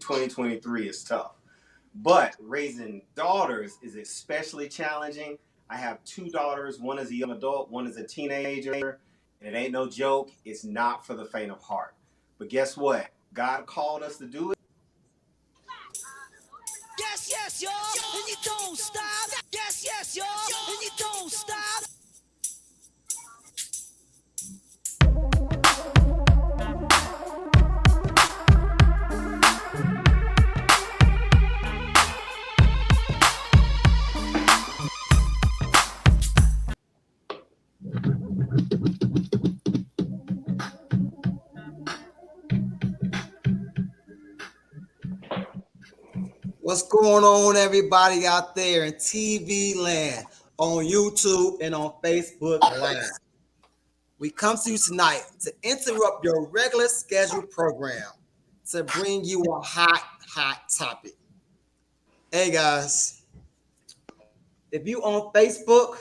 2023 is tough. But raising daughters is especially challenging. I have two daughters. One is a young adult, one is a teenager. And it ain't no joke. It's not for the faint of heart. But guess what? God called us to do it. Yes, yes, y'all, and you don't stop. Yes, yes, y'all, and you don't stop. What's going on, everybody out there in TV land, on YouTube and on Facebook Live? We come to you tonight to interrupt your regular scheduled program to bring you a hot topic. Hey guys, if you on Facebook,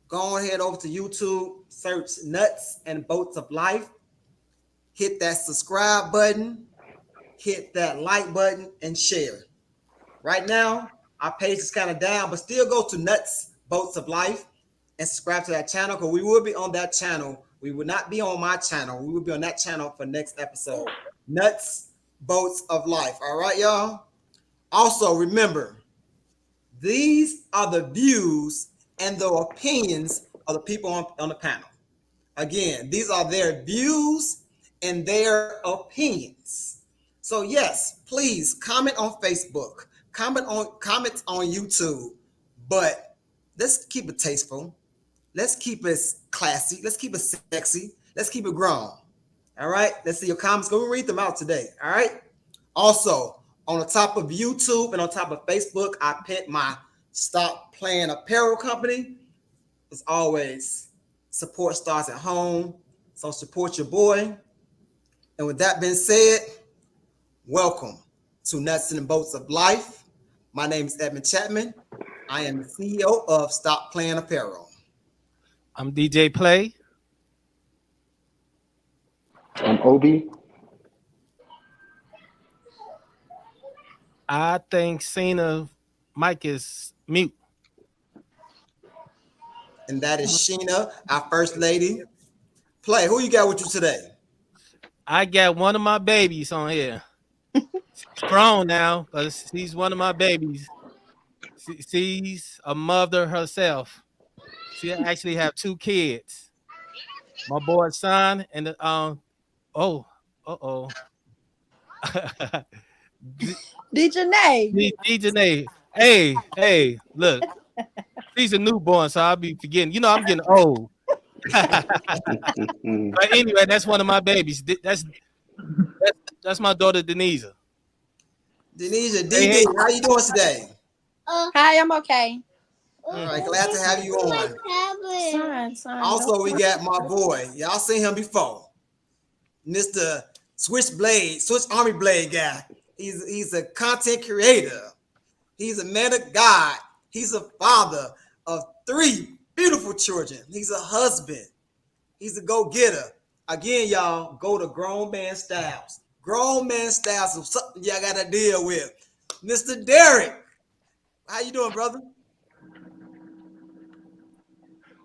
go ahead over to YouTube, search Nutz and Boltz of Life, hit that subscribe button, hit that like button, and share. Right now, our page is kind of down, but still go to Nutz, Boltz of Life and subscribe to that channel because we will be on that channel. We will not be on my channel. We will be on that channel for next episode. Nutz, Boltz of Life. All right, y'all? Also, remember, these are the views and the opinions of the people on the panel. Again, these are their views and their opinions. So yes, please comment on Facebook. Comments on YouTube, but let's keep it tasteful. Let's keep it classy. Let's keep it sexy. Let's keep it grown. All right. Let's see your comments. Go read them out today. All right. Also, on the top of YouTube and on top of Facebook, I pinned my Stop Playing Apparel company. As always, support starts at home. So support your boy. And with that being said, welcome to Nutz and Boltz of Life. My name is Edmund Chapman. I am the CEO of Stop Playing Apparel. I'm DJ Play. I'm Obi. I think Cena mic is mute. And that is Sheena, our first lady. Play, who you got with you today? I got one of my babies on here. She's grown now, but she's one of my babies. She's a mother herself. She actually have two kids. My boy's son and the DJ. Hey, look. She's a newborn, so I'll be forgetting. You know, I'm getting old. But anyway, that's one of my babies. That's my daughter Denise. Denise, DD, how you doing today? Hi, I'm okay. All right, glad to have you on. Son, Also, we got my boy. Y'all seen him before. Mr. Switch Army Blade guy. He's a content creator. He's a man of God. He's a father of 3 beautiful children. He's a husband. He's a go-getter. Again, y'all, go to Grown Man Styles. Grown Man Styles is something y'all got to deal with. Mr. Derek, how you doing, brother?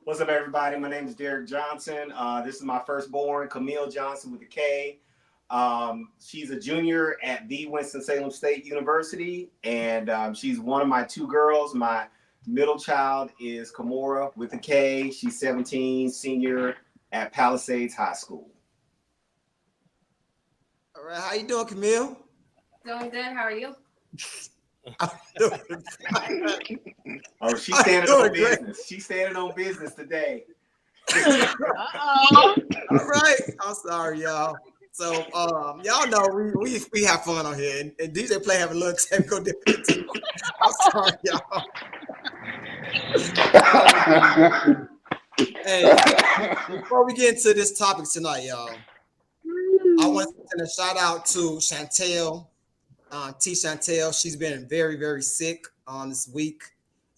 What's up, everybody? My name is Derek Johnson. This is my firstborn, Camille Johnson with a K. She's a junior at the Winston-Salem State University, and she's one of my 2 girls. My middle child is Kamora with a K. She's 17, senior at Palisades High School. All right, how you doing, Camille? Doing good. How are you? Oh, she's standing on business. She's standing on business today. All right. I'm sorry, y'all. So y'all know we have fun on here, and DJ Play have a little technical difficulty. I'm sorry, y'all. Hey, before we get into this topic tonight, y'all, I want to send a shout out to Chantel, T. Chantel. She's been very, very sick this week,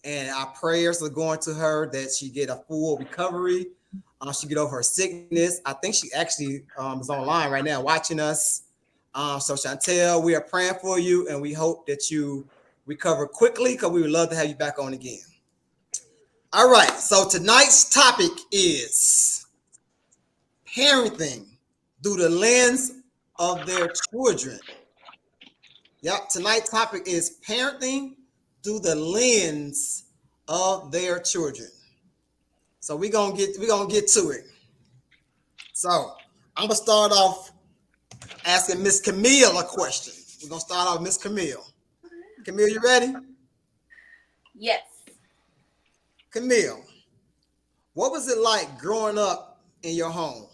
and our prayers are going to her that she get a full recovery. She get over her sickness. I think she actually is online right now watching us. So Chantel, we are praying for you, and we hope that you recover quickly because we would love to have you back on again. All right. So tonight's topic is parenting through the lens of their children. Yep. Tonight's topic is parenting through the lens of their children. So we're gonna get to it. So I'm gonna start off asking Miss Camille a question. We're gonna start off with Miss Camille. Camille, you ready? Yes. Camille, what was it like growing up in your home?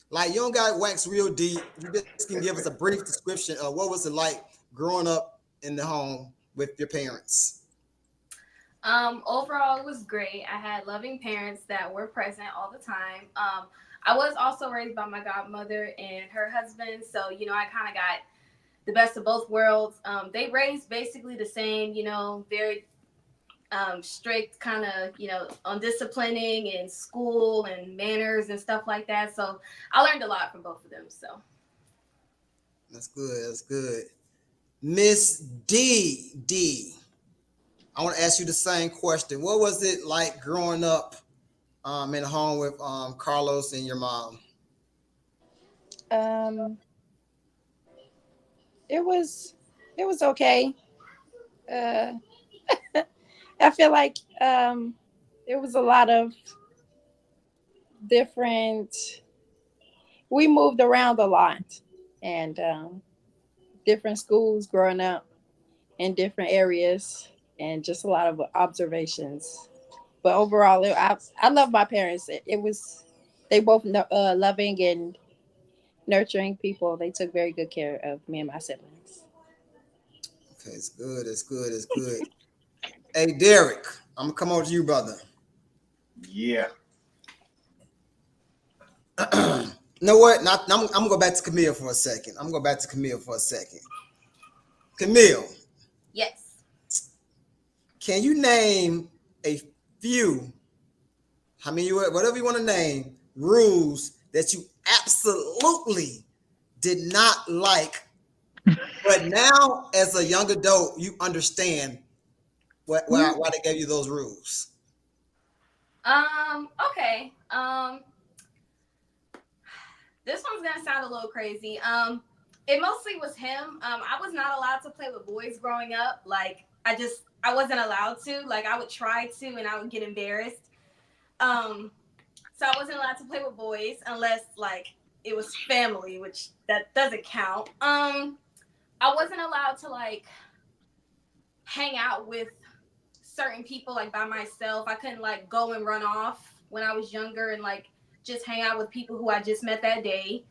Like, you don't got to wax real deep. You just can give us a brief description of what was it like growing up in the home with your parents. Overall, it was great. I had loving parents that were present all the time. I was also raised by my godmother and her husband, so you know I kind of got the best of both worlds. They raised basically the same, you know, very strict kind of, you know, on disciplining and school and manners and stuff like that. So I learned a lot from both of them. So that's good. That's good. Miss D, I want to ask you the same question. What was it like growing up in the home with Carlos and your mom? It was okay. I feel like it was a lot of different. We moved around a lot, and different schools growing up in different areas, and just a lot of observations. But overall, I love my parents. They both loving and nurturing people. They took very good care of me and my siblings. Okay, it's good. It's good. It's good. Hey, Derek, I'm gonna come over to you, brother. Yeah. You know what? I'm gonna go back to Camille for a second. Camille. yes. Can you name a few, whatever you want to name, rules that you absolutely did not like, but now as a young adult, you understand why they gave you those rules? Okay. This one's gonna sound a little crazy. It mostly was him. I was not allowed to play with boys growing up. Like I wasn't allowed to. Like I would try to and I would get embarrassed. So I wasn't allowed to play with boys unless like it was family, which that doesn't count. I wasn't allowed to like hang out with certain people like by myself. I couldn't like go and run off when I was younger and like just hang out with people who I just met that day.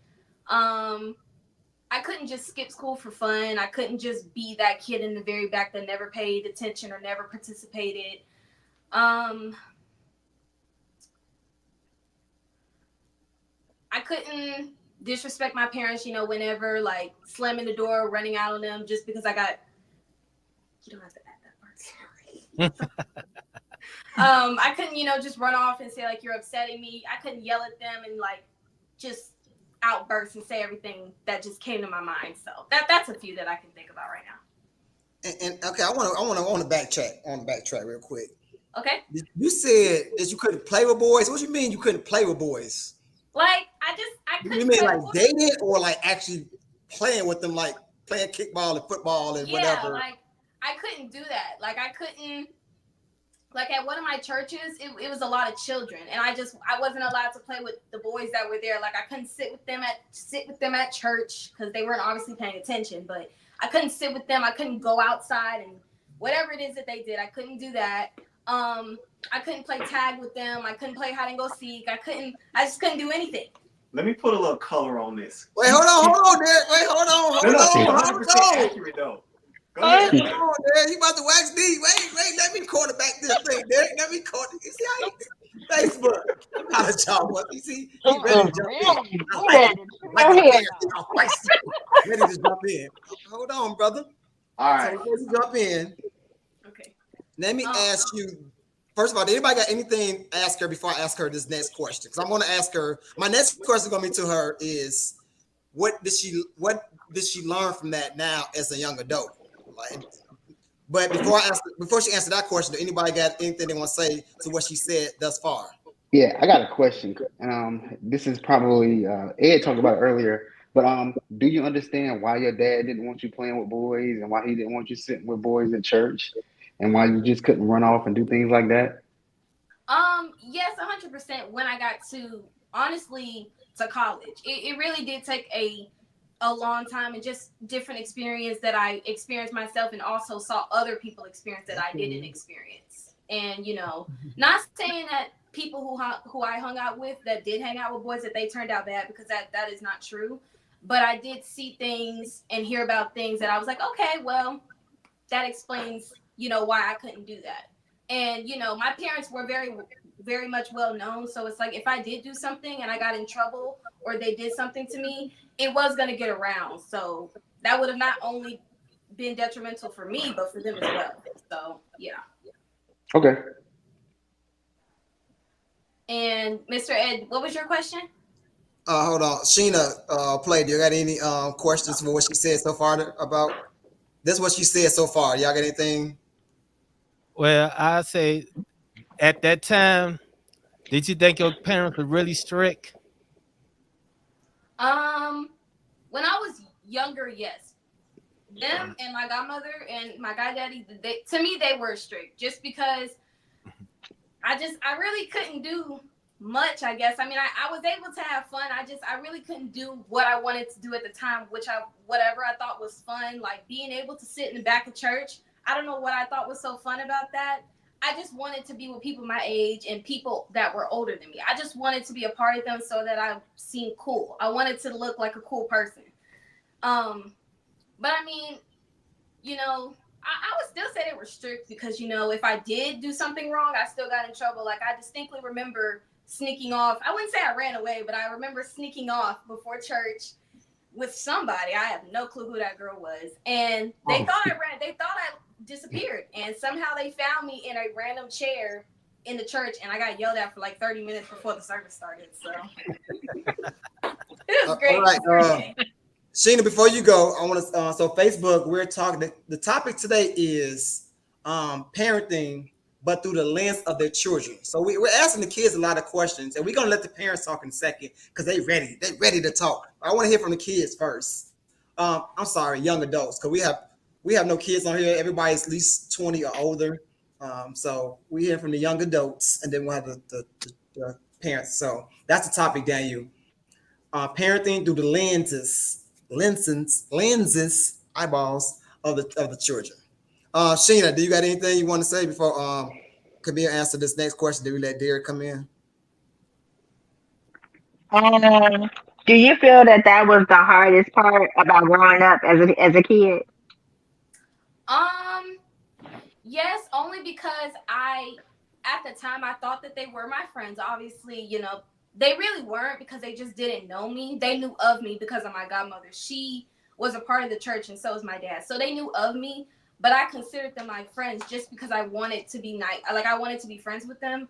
I couldn't just skip school for fun. I couldn't just be that kid in the very back that never paid attention or never participated. I couldn't disrespect my parents, you know, whenever like slamming the door, running out on them just because I got. You don't have to add that part. Sorry. I couldn't, you know, just run off and say like you're upsetting me. I couldn't yell at them and like just outburst and say everything that just came to my mind. So that's a few that I can think about right now. And okay, I want to backtrack real quick. Okay. You said that you couldn't play with boys. What do you mean you couldn't play with boys? Like I couldn't. You mean like dating or like actually playing with them, like playing kickball and football and whatever? Yeah, like I couldn't do that. Like I couldn't. Like at one of my churches, it was a lot of children, and I wasn't allowed to play with the boys that were there. Like I couldn't sit with them at church because they weren't obviously paying attention. But I couldn't sit with them. I couldn't go outside and whatever it is that they did, I couldn't do that. I couldn't play tag with them. I couldn't play hide and go seek. I just couldn't do anything. Let me put a little color on this. Wait, hold on, Derek. Wait, hold on. 100% accurate though. Go ahead. Hold on, Derek. You about to wax me? Wait. Let me quarterback this thing, Derek. Let me quarter. You see how you Facebook? I'm not a child. You see, he's ready to jump in. Ready to jump in. Hold on, brother. All right. So before you jump in, Okay. let me ask you. First of all, did anybody got anything to ask her before I ask her this next question? Because I'm going to ask her. My next question going to be to her is, what did she learn from that now as a young adult? Like, but before she answered that question, do anybody got anything they want to say to what she said thus far? Yeah, I got a question. This is probably Ed talked about it earlier, but do you understand why your dad didn't want you playing with boys and why he didn't want you sitting with boys at church and why you just couldn't run off and do things like that? Yes, 100%. When I got to, honestly, to college, it really did take a long time and just different experience that I experienced myself and also saw other people experience that I didn't experience. And, you know, not saying that people who I hung out with that did hang out with boys that they turned out bad, because that is not true. But I did see things and hear about things that I was like, okay, well, that explains, you know, why I couldn't do that. And, you know, my parents were very, very much well known. So it's like if I did do something and I got in trouble or they did something to me, it was going to get around. So that would have not only been detrimental for me, but for them as well. So, yeah. Okay. And Mr. Ed, what was your question? Hold on, Sheena. Play. Do you got any questions for what she said so far about? This? What she said so far. Y'all got anything? Well, I say at that time, did you think your parents were really strict? When I was younger, yes. Them and my godmother and my goddaddy, to me, they were strict just because I really couldn't do much, I guess. I mean, I was able to have fun. I really couldn't do what I wanted to do at the time, whatever I thought was fun, like being able to sit in the back of church. I don't know what I thought was so fun about that. I just wanted to be with people my age and people that were older than me. I just wanted to be a part of them so that I seemed cool. I wanted to look like a cool person. But I mean, you know, I would still say they were strict because, you know, if I did do something wrong, I still got in trouble. Like, I distinctly remember sneaking off. I wouldn't say I ran away, but I remember sneaking off before church with somebody. I have no clue who that girl was. And they thought I disappeared. And somehow they found me in a random chair in the church. And I got yelled at for like 30 minutes before the service started. So it was great. All right. Sheena, before you go, I want to. So Facebook, we're talking. The topic today is parenting, but through the lens of their children. So we're asking the kids a lot of questions, and we're gonna let the parents talk in a second because they ready to talk. I want to hear from the kids first. I'm sorry, young adults, because we have no kids on here. Everybody's at least 20 or older. So we hear from the young adults, and then we'll have the parents. So that's the topic, Daniel. Parenting through the lenses, eyeballs of the children. Sheena, do you got anything you want to say before Camille answer this next question? Did we let Derek come in? Do you feel that was the hardest part about growing up as a kid? Yes, only because at the time I thought that they were my friends. Obviously, you know, they really weren't because they just didn't know me. They knew of me because of my godmother. She was a part of the church and so was my dad. So they knew of me, but I considered them my friends just because I wanted to be nice. Like, I wanted to be friends with them.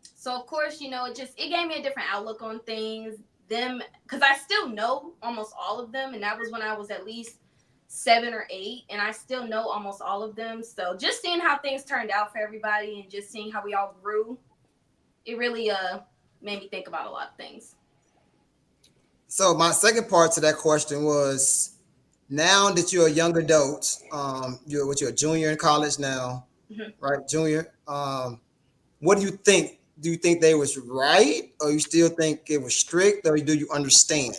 So of course, you know, it gave me a different outlook on things. Them, because I still know almost all of them, and that was when I was at least 7 or 8, and I still know almost all of them. So just seeing how things turned out for everybody and just seeing how we all grew, it really made me think about a lot of things. So my second part to that question was, now that you're a young adult, you're a junior in college now, right? Junior. What do you think? Do you think they was right, or you still think it was strict, or do you understand?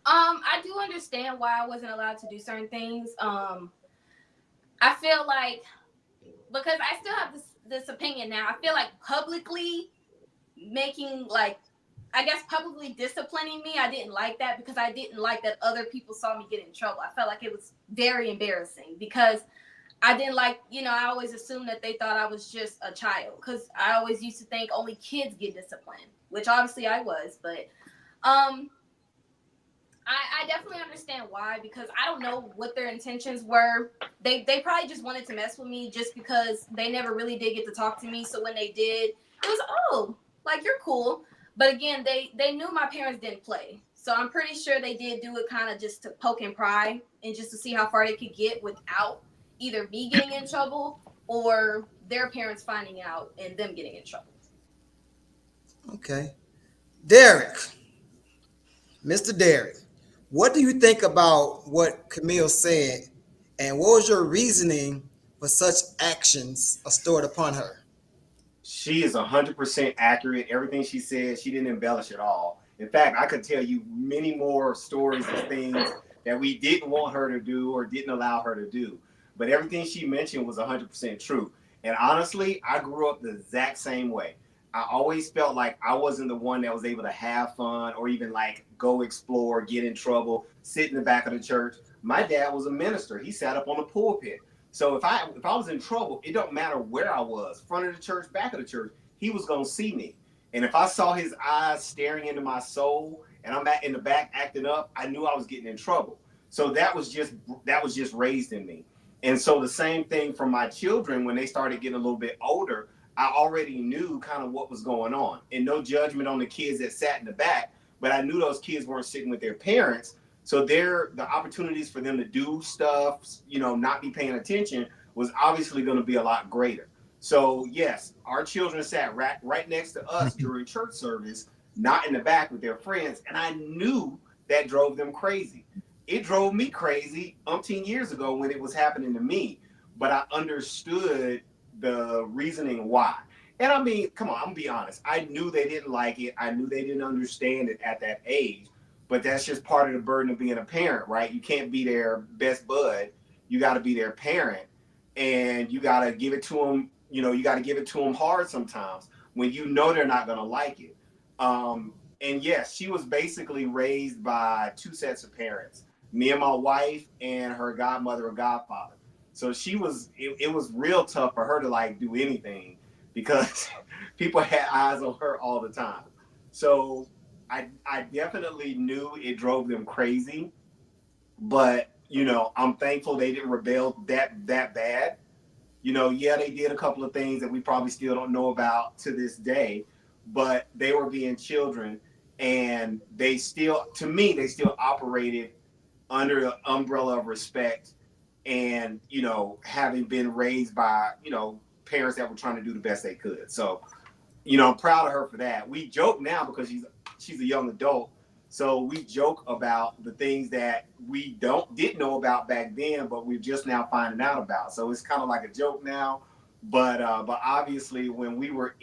I do understand why I wasn't allowed to do certain things. I feel like, because I still have this opinion now, I feel like publicly publicly disciplining me, I didn't like that, because I didn't like that other people saw me get in trouble. I felt like it was very embarrassing, because I didn't like, you know, I always assumed that they thought I was just a child, because I always used to think only kids get disciplined, which obviously I was, but I definitely understand why, because I don't know what their intentions were. They probably just wanted to mess with me just because they never really did get to talk to me. So when they did, it was, oh, like, you're cool. But again, they knew my parents didn't play. So I'm pretty sure they did do it kind of just to poke and pry and just to see how far they could get without either me getting in trouble or their parents finding out and them getting in trouble. Okay. Derek, Mr. Derek, what do you think about what Camille said? And what was your reasoning for such actions stored upon her? She is 100% accurate. Everything she said, she didn't embellish at all. In fact, I could tell you many more stories of things that we didn't want her to do or didn't allow her to do. But everything she mentioned was 100% true. And honestly, I grew up the exact same way. I always felt like I wasn't the one that was able to have fun or even like go explore, get in trouble, sit in the back of the church. My dad was a minister. He sat up on the pulpit. So if I was in trouble, it don't matter where I was, front of the church, back of the church, he was gonna see me. And if I saw his eyes staring into my soul and I'm in the back acting up, I knew I was getting in trouble. So that was just raised in me. And so the same thing for my children when they started getting a little bit older, I already knew kind of what was going on. And no judgment on the kids that sat in the back, but I knew those kids weren't sitting with their parents. So the opportunities for them to do stuff, not be paying attention was obviously going to be a lot greater. So yes, our children sat right next to us during church service, not in the back with their friends. And I knew that drove them crazy. It drove me crazy umpteen years ago when it was happening to me, but I understood the reasoning why. And I mean, come on, I'm gonna be honest. I knew they didn't like it. I knew they didn't understand it at that age. But that's just part of the burden of being a parent, right? You can't be their best bud. You got to be their parent, and you got to give it to them. You got to give it to them hard sometimes when you know they're not going to like it. And yes, she was basically raised by two sets of parents, me and my wife and her godmother or godfather. So it was real tough for her to like do anything because people had eyes on her all the time. So I definitely knew it drove them crazy, but I'm thankful they didn't rebel that bad. Yeah, they did a couple of things that we probably still don't know about to this day, but they were being children, and to me, they still operated under the umbrella of respect, and having been raised by parents that were trying to do the best they could. So I'm proud of her for that. We joke now because she's a young adult. So we joke about the things that we didn't know about back then, but we're just now finding out about. So it's kind of like a joke now. But obviously when we were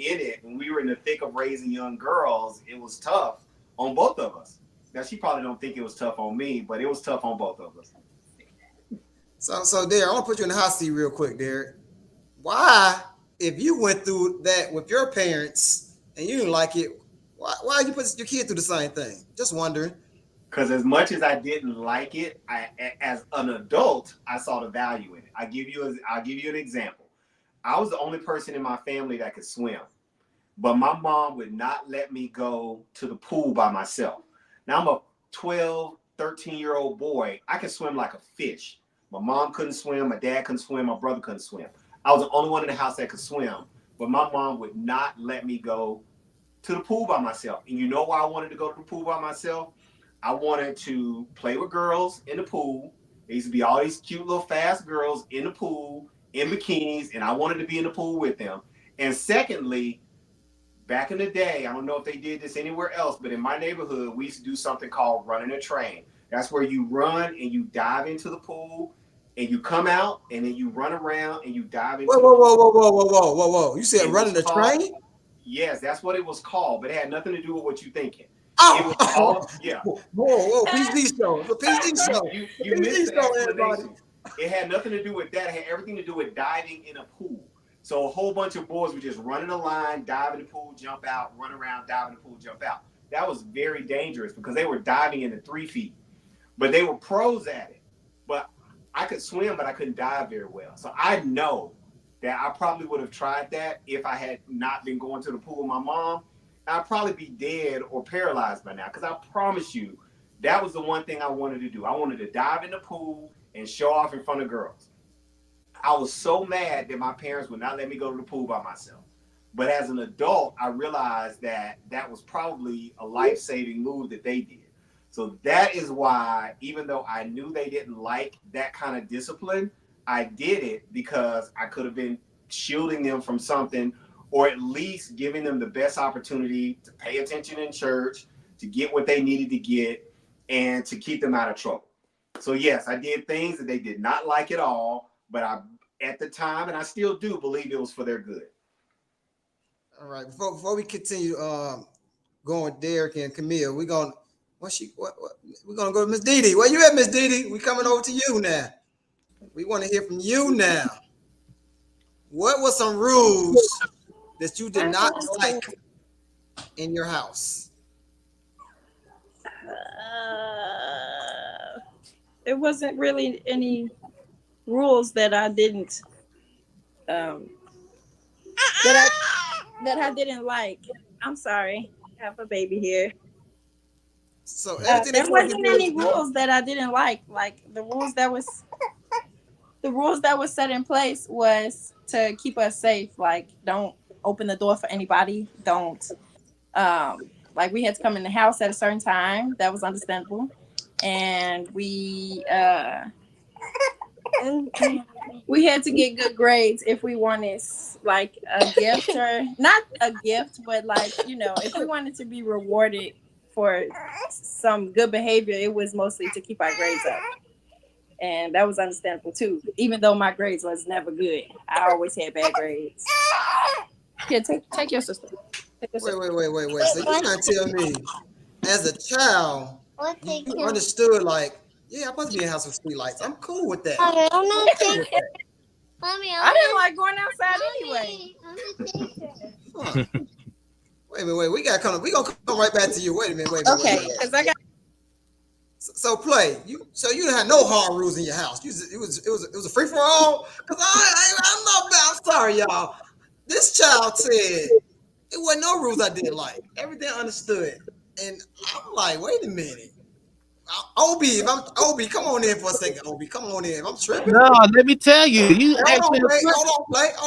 when we were in the thick of raising young girls, it was tough on both of us. Now she probably don't think it was tough on me, but it was tough on both of us. So Derek, I want to put you in the hot seat real quick, Derek. Why, if you went through that with your parents and you didn't like it, why you put your kid through the same thing? Just wondering. Because as much as I didn't like it, as an adult, I saw the value in it. I'll give you an example. I was the only person in my family that could swim, but my mom would not let me go to the pool by myself. Now I'm a 12, 13-year-old boy. I can swim like a fish. My mom couldn't swim. My dad couldn't swim. My brother couldn't swim. I was the only one in the house that could swim, but my mom would not let me go to the pool by myself. And you know why I wanted to go to the pool by myself? I wanted to play with girls in the pool. There used to be all these cute little fast girls in the pool, in bikinis, and I wanted to be in the pool with them. And secondly, back in the day, I don't know if they did this anywhere else, but in my neighborhood, we used to do something called running a train. That's where you run and you dive into the pool and you come out and then you run around and you dive into Whoa. You said running the train? Yes, that's what it was called, but it had nothing to do with what you're thinking. Oh, it was called, yeah. Whoa, PhD show. It's a PhD show. You missed the explanation. It had nothing to do with that. It had everything to do with diving in a pool. So a whole bunch of boys were just running a line, dive in the pool, jump out, run around, dive in the pool, jump out. That was very dangerous because they were diving into 3 feet. But they were pros at it. But I could swim, but I couldn't dive very well. So I know that I probably would have tried that if I had not been going to the pool with my mom. I'd probably be dead or paralyzed by now, because I promise you, that was the one thing I wanted to do. I wanted to dive in the pool and show off in front of girls. I was so mad that my parents would not let me go to the pool by myself. But as an adult, I realized that that was probably a life-saving move that they did. So that is why, even though I knew they didn't like that kind of discipline, I did it because I could have been shielding them from something, or at least giving them the best opportunity to pay attention in church, to get what they needed to get, and to keep them out of trouble. So yes, I did things that they did not like at all, but I, at the time, and I still do believe it was for their good. All right. Before we continue, going Derek and Camille, we're gonna go to Miss Didi. Where you at, Miss Didi? We coming over to you now. We want to hear from you now. What were some rules that you did not like in your house? There wasn't really any rules that I didn't that I didn't like. I'm sorry, I have a baby here. So There wasn't any rules that I didn't like. Like the rules that was set in place was to keep us safe. Like don't open the door for anybody. Don't like we had to come in the house at a certain time. That was understandable. And we had to get good grades if we wanted like a gift, or not a gift, but like, if we wanted to be rewarded for some good behavior, it was mostly to keep our grades up. And that was understandable too, even though my grades was never good. I always had bad grades. Here, take your sister. Wait. So you trying to tell me, as a child, you understood like, yeah, I'm supposed to be in a house with street lights. I'm cool with that. I didn't like going outside anyway. Huh. Wait. We gonna come right back to you. Wait a minute. Okay, because I got. So play. You didn't have no hard rules in your house. It was a free for all. Cause I'm not bad. I'm sorry, y'all. This child said it wasn't no rules I didn't like. Everything understood. And I'm like, wait a minute. Obi, come on in for a second. Obi, come on in. I'm tripping. No, let me tell you. Hold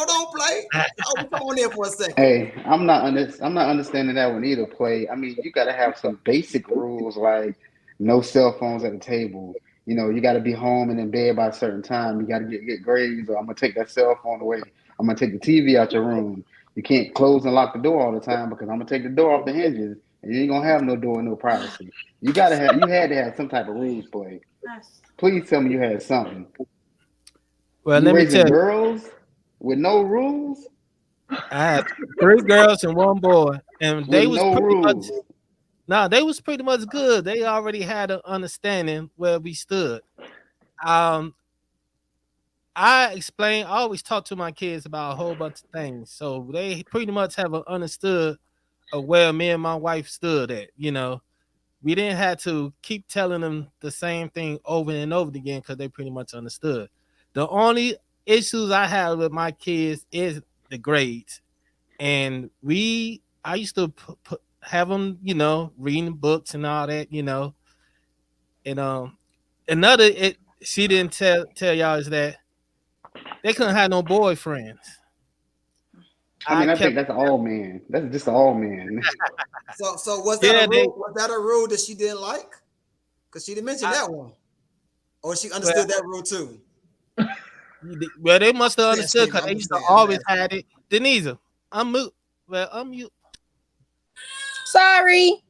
on, play. Obi, come on in for a second. Hey, I'm not understanding that one either, Play. I mean, you gotta have some basic rules like no cell phones at the table. You gotta be home and in bed by a certain time. You gotta get grades, or I'm gonna take that cell phone away. I'm gonna take the TV out your room. You can't close and lock the door all the time because I'm gonna take the door off the hinges, and you ain't gonna have no door, no privacy. You had to have some type of rules, Play. Please tell me you had something. Well, you let me raising tell you. girls with no rules? I had 3 girls and 1 boy, and they was no pretty rules. much. No, they was pretty much good. They already had an understanding where we stood. I always talk to my kids about a whole bunch of things. So they pretty much have an understood of where me and my wife stood at. We didn't have to keep telling them the same thing over and over again because they pretty much understood. The only issues I have with my kids is the grades. And I used to have them, reading books and all that, And she didn't tell y'all is that they couldn't have no boyfriends. I think that's all men. That's just all men. So was that a rule? Was that a rule that she didn't like? Because she didn't mention that one, or she understood that rule too. Well, they must have understood because they used to always had it. Denise, I'm mute. Well, I'm mute. Sorry.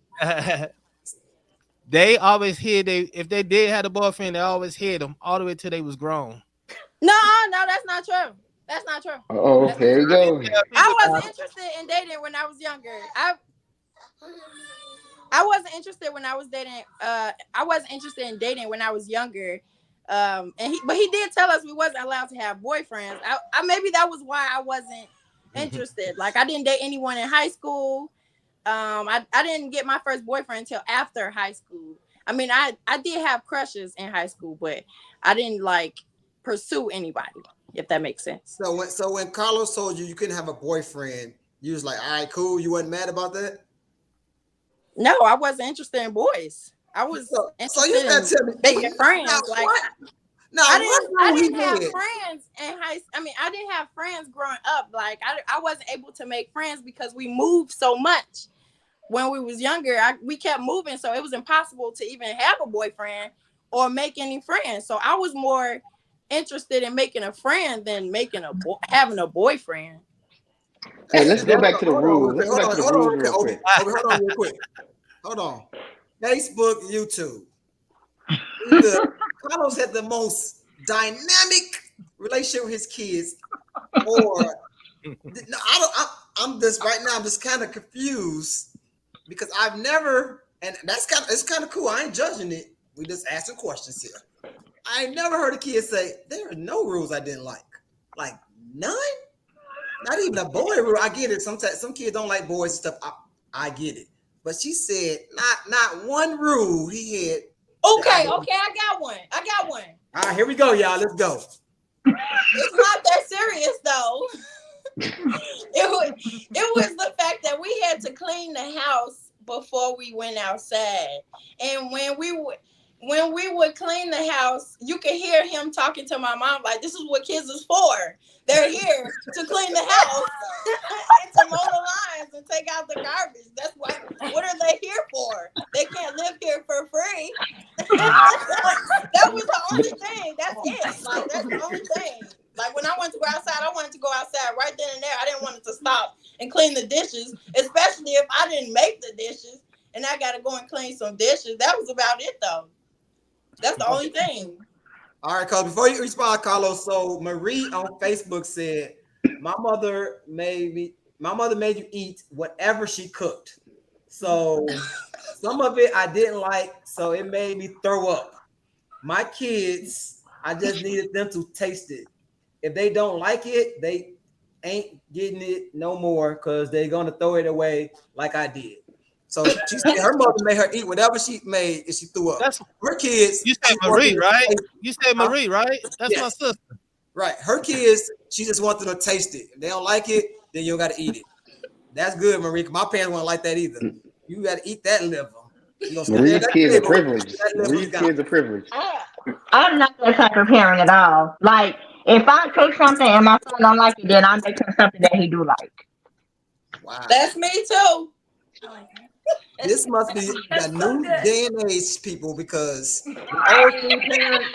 They always hid. If they did have a boyfriend, they always hid them all the way till they was grown. No, that's not true. That's not true. Oh, there you go. I wasn't interested in dating when I was younger. I wasn't interested when I was dating. I wasn't interested in dating when I was younger. But he did tell us we wasn't allowed to have boyfriends. I maybe that was why I wasn't interested. Like I didn't date anyone in high school. I didn't get my first boyfriend until after high school. I mean, I did have crushes in high school, but I didn't pursue anybody, if that makes sense. So when Carlos told you couldn't have a boyfriend, you was like, all right, cool. You wasn't mad about that? No, I wasn't interested in boys. I was interested in making friends. I didn't have friends in high school. I mean, I didn't have friends growing up. I wasn't able to make friends because we moved so much. when we was younger, we kept moving, so it was impossible to even have a boyfriend or make any friends. So I was more interested in making a friend than having a boyfriend. Hey, let's go back to the Hold on, real rules. quick. Let's go back to the rules real quick. Hold on real quick. Hold on. Facebook, YouTube. Either Carlos had the most dynamic relationship with his kids, or no, I'm just right now. I'm just kind of confused because I've never, and it's kind of cool. I ain't judging it. We just asking questions here. I ain't never heard a kid say there are no rules I didn't like none. Not even a boy rule. I get it. Sometimes some kids don't like boys and stuff. I get it. But she said not one rule he had. Okay, I got one. All right, here we go, y'all. Let's go. It's not that serious though. It was the fact that we had to clean the house before we went outside. And when we would clean the house, you could hear him talking to my mom like, this is what kids is for. They're here to clean the house and to mow the lines and take out the garbage. That's what are they here for? They can't live here for free. That was the only thing. That's it. Like, that's the only thing. Like, when I wanted to go outside, I wanted to go outside right then and there. I didn't want it to stop and clean the dishes, especially if I didn't make the dishes and I got to go and clean some dishes. That was about it, though. That's the only thing. All right, Carlos, before you respond, Carlos, so Marie on Facebook said, my mother made you eat whatever she cooked. So some of it I didn't like, so it made me throw up. My kids, I just needed them to taste it. If they don't like it, they ain't getting it no more because they're going to throw it away like I did. So she said her mother made her eat whatever she made and she threw up. That's her kids. You said Marie, right? You said Marie, right? That's yes. My sister. Right. Her kids, she just wants them to taste it. If they don't like it, then you don't got to eat it. That's good, Marie. My parents won't like that either. You got to eat that liver. Marie's kids are privileged. Marie's kids are privileged. I'm not that type of parent at all. Like, if I cook something and my son don't like it, then I make him something that he do like. Wow. That's me too. This must be the new day and age, people, because old parents,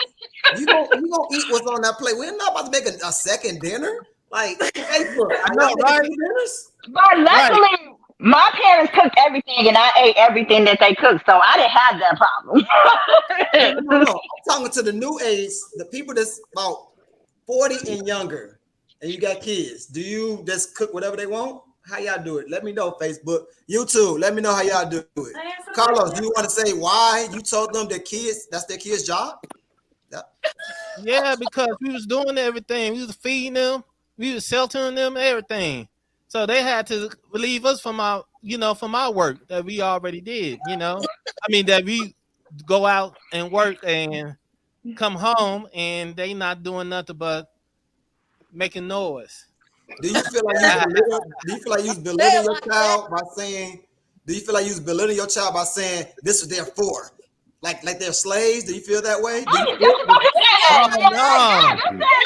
you gonna eat what's on that plate. We're not about to make a second dinner. Like, Facebook, I know, right? Dinners. But luckily, my parents cooked everything, and I ate everything that they cooked, so I didn't have that problem. No. I'm talking to the new age, the people that's about 40 and younger, and you got kids. Do you just cook whatever they want? How y'all do it? Let me know, Facebook, YouTube. Let me know how y'all do it. Carlos, do you want to say why you told them that's their kids' job? Yeah, because we was doing everything. We was feeding them. We was sheltering them, everything. So they had to relieve us from our work that we already did. I mean that we go out and work and come home and they not doing nothing but making noise. Do you feel like you belittling your child by saying? Do you feel like you belittling your child by saying this is their for? Like they're slaves? Do you feel that way?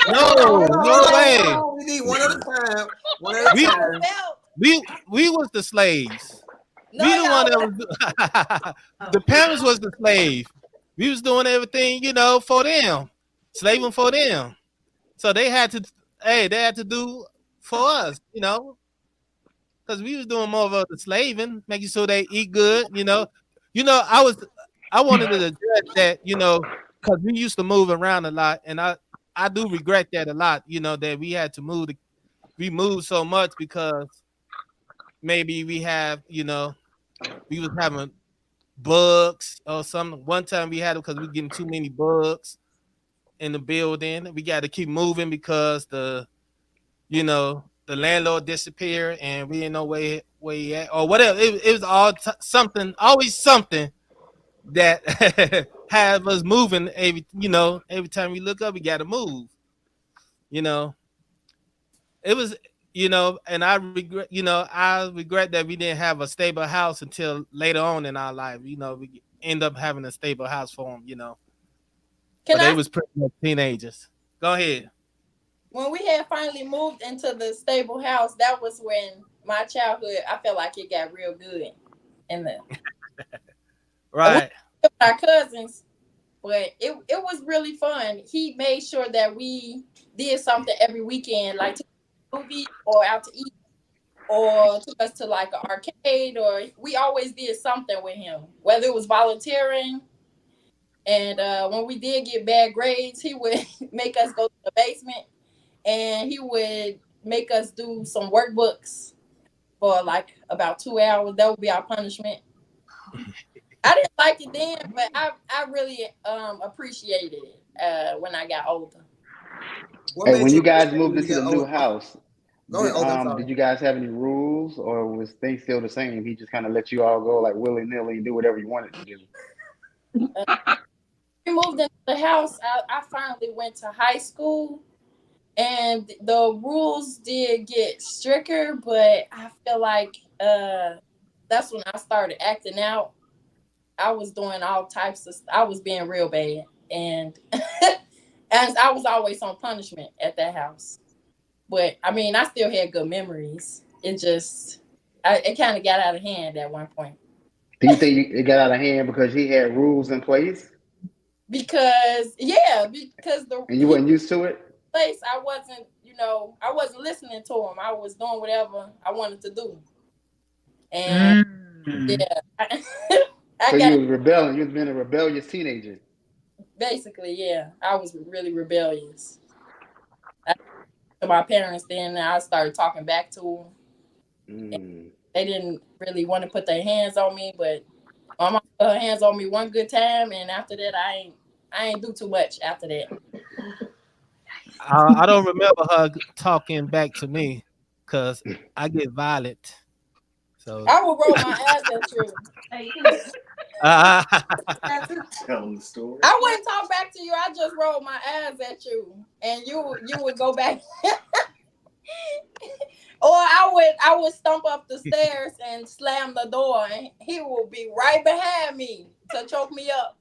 No way. We need one at a time. One at a time. We was the slaves. We the one that was the parents was the slave. We was doing everything, for them, slaving for them. So they had to do for us, because we was doing more of the slaving, making sure they eat good, I wanted to address that, because we used to move around a lot, and I do regret that a lot, that we had to move. We moved so much because maybe we have, we was having bugs or something. One time we had it because we getting too many bugs in the building. We got to keep moving because the landlord disappeared and we didn't know where he at or whatever. It was always something that have us moving every time we look up, we got to move. It was, and I regret that we didn't have a stable house until later on in our life. We end up having a stable house for them, but they was pretty much teenagers. Go ahead. When we had finally moved into the stable house, that was when my childhood, I felt like it got real good. and the Right. with our cousins. But it was really fun. He made sure that we did something every weekend, like to a movie or out to eat, or took us to like an arcade, or we always did something with him, whether it was volunteering. And when we did get bad grades, he would make us go to the basement and he would make us do some workbooks for like about 2 hours. That would be our punishment. I didn't like it then, but I really appreciated it when I got older. What Hey, made when you you guys appreciate it moved when you into the got new older? house, Go ahead, Olden. did you guys have any rules, or was things still the same? He just kind of let you all go like willy nilly and do whatever you wanted to do. Uh, we moved into the house. I finally went to high school, and the rules did get stricter, but I feel like that's when I started acting out. I was doing all types of. I was being real bad, and as I was always on punishment at that house. But I mean, I still had good memories. It kind of got out of hand at one point Do you think it got out of hand because he had rules in place because the and you he wasn't used to it? place I wasn't listening to him. I was doing whatever I wanted to do, and Mm. yeah, So I you got was rebelling. You was being a rebellious teenager. basically yeah. I was really rebellious to my parents. Then I started talking back to them. Mm. They didn't really want to put their hands on me, but my mom put her hands on me one good time, and after that, I ain't do too much after that. I don't remember her talking back to me because I get violent. So I would roll my eyes at you. Hey, you can uh, Tell them the story. I wouldn't talk back to you. I just rolled my eyes at you, and you would go back, or I would stomp up the stairs and slam the door, and he will be right behind me to choke me up.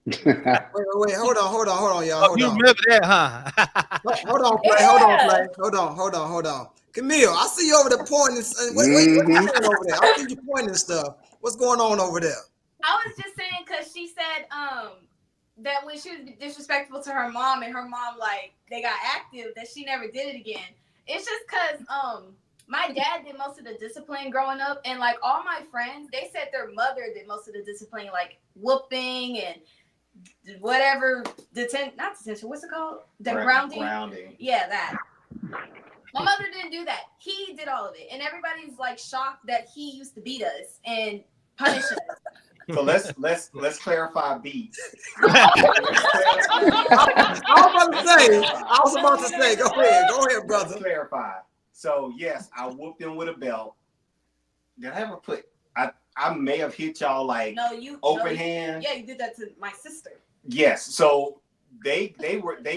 Wait, hold on, y'all, oh, hold you on. remember that, huh? Hold on, Flay. Yeah. Hold on. Camille, I see you over there pointing. What you hmm doing over there? I see you pointing stuff. What's going on over there? I was just saying because she said that when she was disrespectful to her mom and her mom like they got active that she never did it again. It's just because my dad did most of the discipline growing up, and like all my friends, they said their mother did most of the discipline, like whooping and whatever not detention. What's it called? The grounding. Grounding. Yeah, that. My mother didn't do that. He did all of it, and everybody's like shocked that he used to beat us and punish us. So let's clarify beat. I was about to say. Go ahead, Let's brother. clarify. So yes, I whooped him with a belt. Did I ever put? I may have hit y'all like open hand. Yeah, you did that to my sister. Yes. So they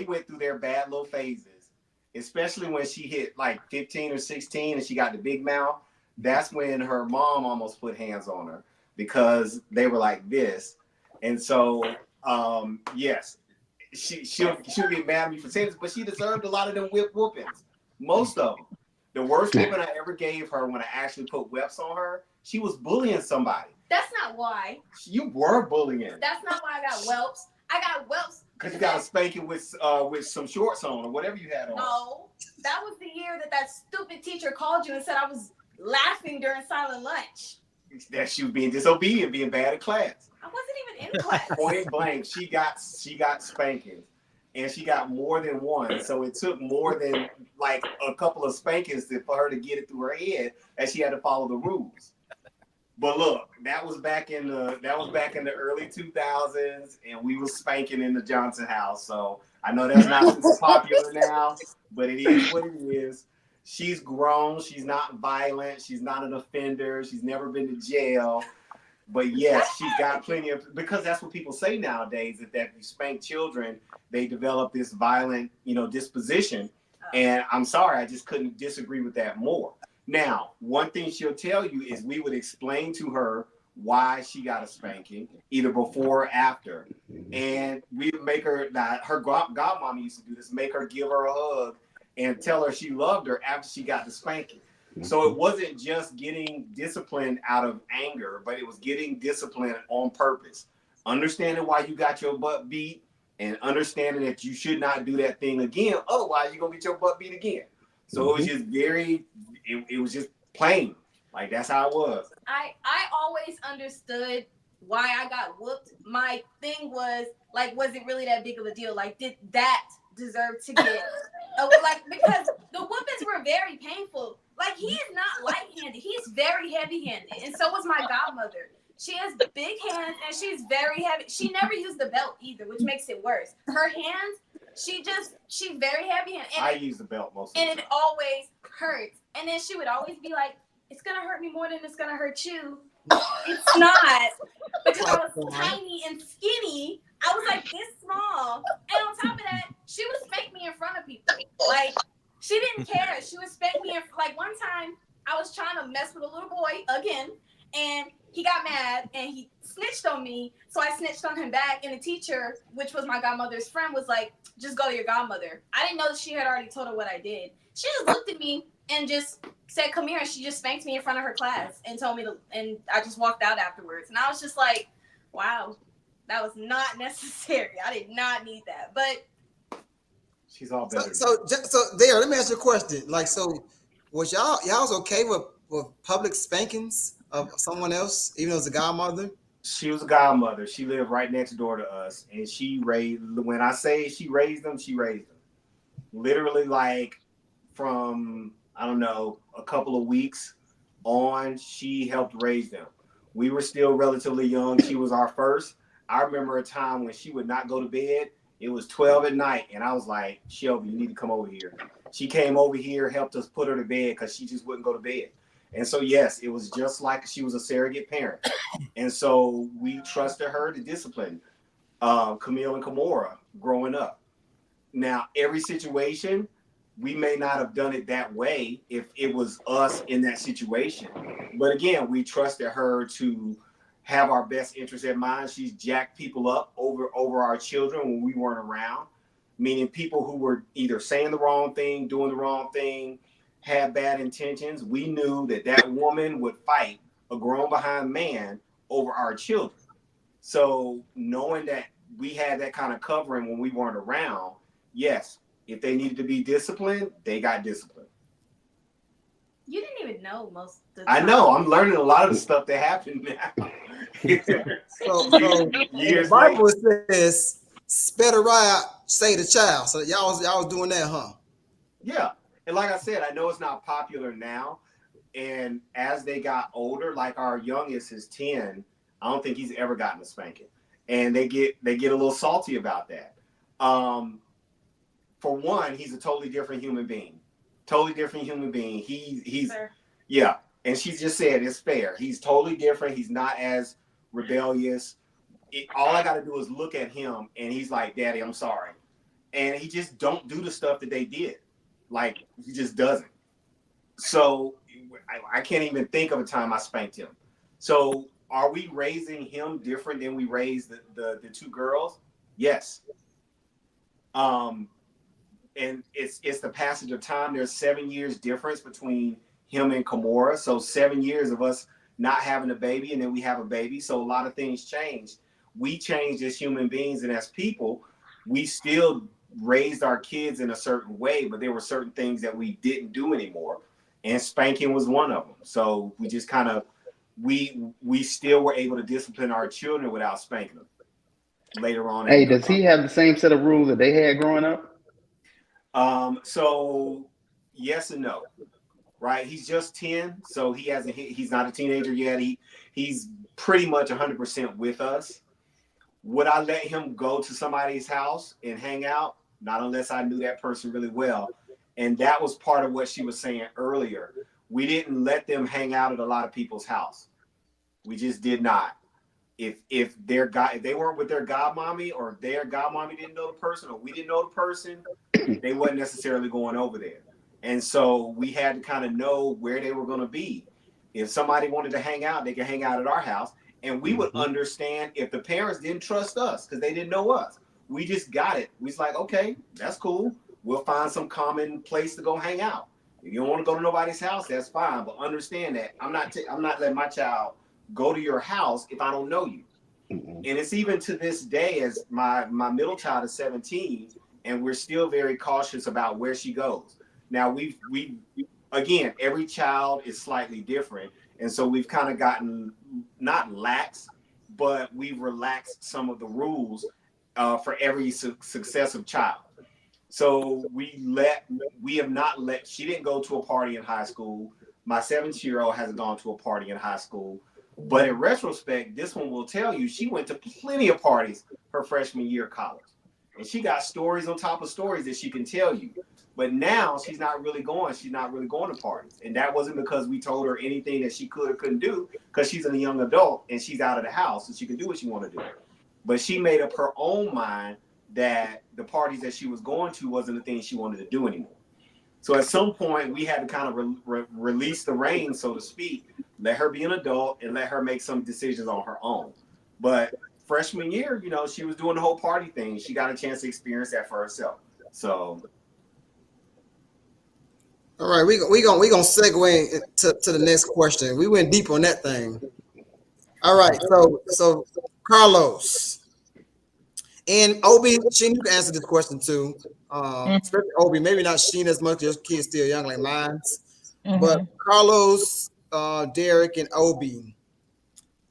went through their bad little phases, especially when she hit like 15 or 16 and she got the big mouth. That's when her mom almost put hands on her because they were like this. And so yes, she'll get mad at me for saying this, but she deserved a lot of them whoopings. Most of them. The worst whooping I ever gave her when I actually put whips on her, she was bullying somebody. That's not why. You were bullying. That's not why I got whelps. I got whelps because you got a spanking with some shorts on or whatever you had on. No, that was the year that stupid teacher called you and said I was laughing during silent lunch. That she was being disobedient, being bad at class. I wasn't even in class. Point blank, she got spankings, and she got more than one. So it took more than like a couple of spankings for her to get it through her head, and she had to follow the rules. But look, that was back in the early 2000s, and we was spanking in the Johnson house. So I know that's not super popular now, but it is what it is. She's grown. She's not violent. She's not an offender. She's never been to jail. But yes, she's got plenty of, because that's what people say nowadays, that if you spank children, they develop this violent, disposition. And I'm sorry, I just couldn't disagree with that more. Now, one thing she'll tell you is we would explain to her why she got a spanking, either before or after. And we would make her, her godmommy used to do this, make her give her a hug and tell her she loved her after she got the spanking. So it wasn't just getting disciplined out of anger, but it was getting disciplined on purpose. Understanding why you got your butt beat and understanding that you should not do that thing again. Otherwise, you're going to get your butt beat again. So it was just it was just plain. Like, that's how it was. I always understood why I got whooped. My thing was, like, was it really that big of a deal? Like, did that deserve to get, like, because the whoopings were very painful. Like, he is not light-handed. He's very heavy-handed. And so was my godmother. She has big hands, and she's very heavy. She never used the belt either, which makes it worse. Her hands, she's very heavy-handed. I use the belt most of the time. And it always hurts. And then she would always be like, it's going to hurt me more than it's going to hurt you. It's not. Because I was tiny and skinny. I was like this small. And on top of that, she would spank me in front of people. Like, she didn't care. She would spank me. Like, one time, I was trying to mess with a little boy again. And he got mad and he snitched on me. So I snitched on him back. And the teacher, which was my godmother's friend, was like, just go to your godmother. I didn't know that she had already told her what I did. She just looked at me and just said, come here. And she just spanked me in front of her class and told me to, and I just walked out afterwards. And I was just like, wow, that was not necessary. I did not need that. But she's all better. So there, let me ask you a question. Like, so was y'all was okay with public spankings of someone else, even though it's a godmother? She was a godmother. She lived right next door to us. And she raised, when I say she raised them, she raised them. Literally, like, from, I don't know, a couple of weeks on, she helped raise them. We were still relatively young. She was our first. I remember a time when she would not go to bed. It was 12 at night. And I was like, Shelby, you need to come over here. She came over here, helped us put her to bed because she just wouldn't go to bed. And so, yes, it was just like she was a surrogate parent. And so we trusted her to discipline Camille and Kimora growing up. Now, every situation, we may not have done it that way if it was us in that situation. But again, we trusted her to have our best interest in mind. She's jacked people up over our children when we weren't around, meaning people who were either saying the wrong thing, doing the wrong thing, had bad intentions. We knew that woman would fight a grown behind man over our children. So knowing that we had that kind of covering when we weren't around, yes, if they needed to be disciplined, they got disciplined. you didn't even know most of the time. I know. I'm learning a lot of the stuff that happened now. So the Bible says, "Spare the rod, say the child." So y'all was doing that, huh? Yeah. And like I said, I know it's not popular now. And as they got older, like our youngest is 10, I don't think he's ever gotten a spanking. And they get a little salty about that. For one, he's a totally different human being. Totally different human being. He's fair. Yeah. And she just said it's fair. He's totally different. He's not as rebellious. All I got to do is look at him and he's like, Daddy, I'm sorry. And he just don't do the stuff that they did. Like, he just doesn't. So I can't even think of a time I spanked him. So are we raising him different than we raised the two girls? Yes. And it's the passage of time. There's 7 years difference between him and Kimora. So 7 years of us not having a baby, and then we have a baby. So a lot of things changed. We changed as human beings and as people. We still raised our kids in a certain way, but there were certain things that we didn't do anymore. And spanking was one of them. So we just kind of, we still were able to discipline our children without spanking them later on. Hey, does he have the same set of rules that they had growing up? So yes and no, right? He's just 10, so he's not a teenager yet. He's pretty much 100% with us. Would I let him go to somebody's house and hang out? Not unless I knew that person really well. And that was part of what she was saying earlier. We didn't let them hang out at a lot of people's house. We just did not. If they weren't with their godmommy, or their godmommy didn't know the person, or we didn't know the person, they wasn't necessarily going over there. And so we had to kind of know where they were going to be. If somebody wanted to hang out, they could hang out at our house. And we would understand if the parents didn't trust us because they didn't know us. We just got it. We was like, okay, that's cool. We'll find some common place to go hang out. If you don't want to go to nobody's house, that's fine. But understand that I'm not letting my child go to your house if I don't know you. And it's even to this day, as my middle child is 17, and we're still very cautious about where she goes. Now we again, every child is slightly different, and so we've kind of gotten not lax, but we've relaxed some of the rules for every successive child. So we have not let, she didn't go to a party in high school. My 17-year-old hasn't gone to a party in high school. But in retrospect, this one will tell you she went to plenty of parties her freshman year of college. And she got stories on top of stories that she can tell you. But now she's not really going to parties. And that wasn't because we told her anything that she could or couldn't do, because she's a young adult and she's out of the house and she can do what she want to do. But she made up her own mind that the parties that she was going to wasn't the thing she wanted to do anymore. So at some point, we had to kind of release the reins, so to speak, let her be an adult and let her make some decisions on her own. But freshman year, you know, she was doing the whole party thing. She got a chance to experience that for herself. So. All right, we gonna segue to the next question. We went deep on that thing. All right, so Carlos and Obi, Sheen, you can answer this question too. Especially Obi, maybe not Sheen as much. Your kid's still young like mine, but Carlos, Derek, and Obi.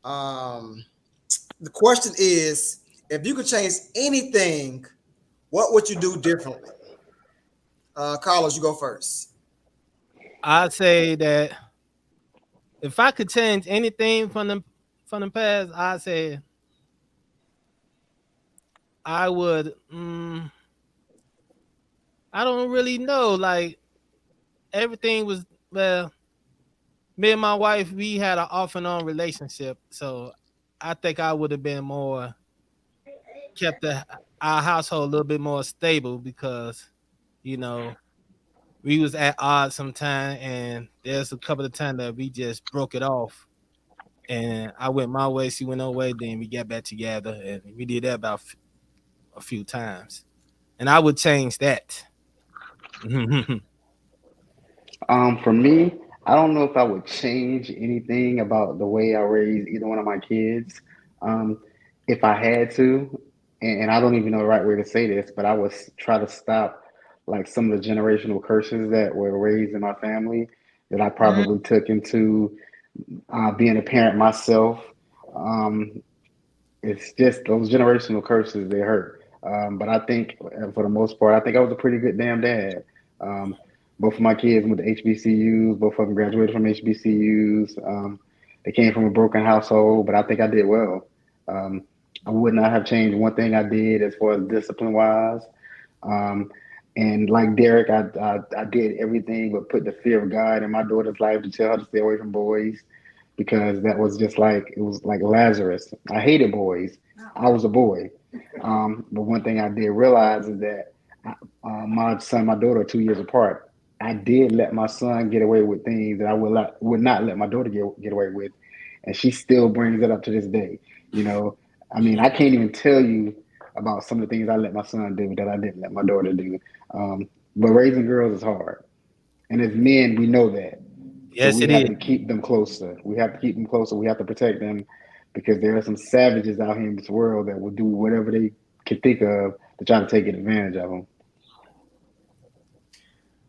The question is, if you could change anything, what would you do differently? Carlos, you go first. I'd say that if I could change anything from the past, I'd say I would. I don't really know. Like everything was well. Me and my wife, we had an off and on relationship, so I think I would have been more kept our household a little bit more stable because, you know, we was at odds sometime, and there's a couple of times that we just broke it off. And I went my way, she went her way. Then we got back together, and we did that about a few times. And I would change that. For me, I don't know if I would change anything about the way I raised either one of my kids. Um, if I had to, and I don't even know the right way to say this, but I would try to stop like some of the generational curses that were raised in my family that I probably took into being a parent myself. Um, it's just those generational curses, they hurt. But I think for the most part, I think I was a pretty good damn dad. Um, both of my kids went to HBCUs. Both of them graduated from HBCUs. They came from a broken household, but I think I did well. Um, I would not have changed one thing I did as far as discipline wise. Um, and like Derek, I did everything but put the fear of God in my daughter's life to tell her to stay away from boys because that was just like it was like Lazarus. I hated boys. I was a boy. But one thing I did realize is that my son and my daughter are 2 years apart. I did let my son get away with things that I would not let my daughter get away with, and she still brings it up to this day. You know, I mean, I can't even tell you about some of the things I let my son do that I didn't let my daughter do. But raising girls is hard, and as men, we know that. So Yes, we it have is. to keep them closer. We have to keep them closer. We have to protect them because there are some savages out here in this world that will do whatever they can think of to try to take advantage of them.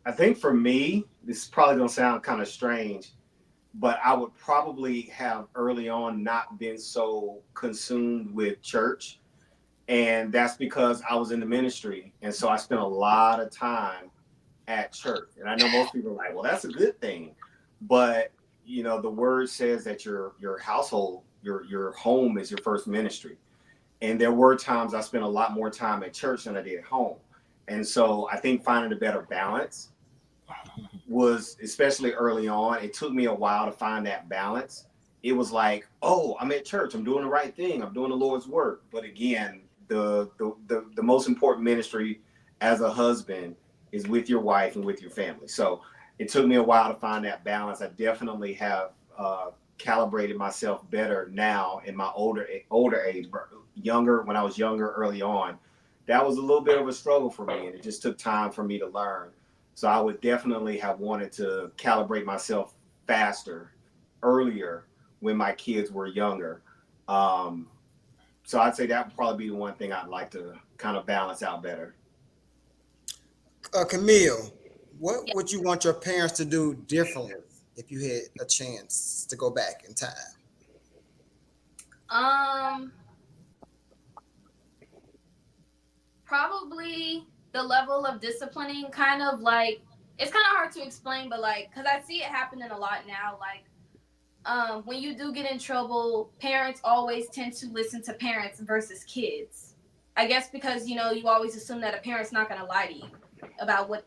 I think for me, this is probably gonna sound kind of strange, but I would probably have early on not been so consumed with church. And that's because I was in the ministry. And so I spent a lot of time at church. And I know most people are like, well, that's a good thing. But you know, the word says that your household, your home is your first ministry. And there were times I spent a lot more time at church than I did at home. And so I think finding a better balance was, especially early on, it took me a while to find that balance. It was like, oh, I'm at church, I'm doing the right thing, I'm doing the Lord's work. But again, the most important ministry as a husband is with your wife and with your family. So it took me a while to find that balance. I definitely have calibrated myself better now in my older age. When I was younger, early on, that was a little bit of a struggle for me, and it just took time for me to learn. So I would definitely have wanted to calibrate myself faster, earlier, when my kids were younger. So I'd say that would probably be the one thing I'd like to kind of balance out better. Camille, what Yeah. would you want your parents to do differently if you had a chance to go back in time? Um, Probably the level of disciplining, kind of like it's kind of hard to explain, but like, cause I see it happening a lot now. Like, when you do get in trouble, parents always tend to listen to parents versus kids. I guess because you always assume that a parent's not gonna lie to you about what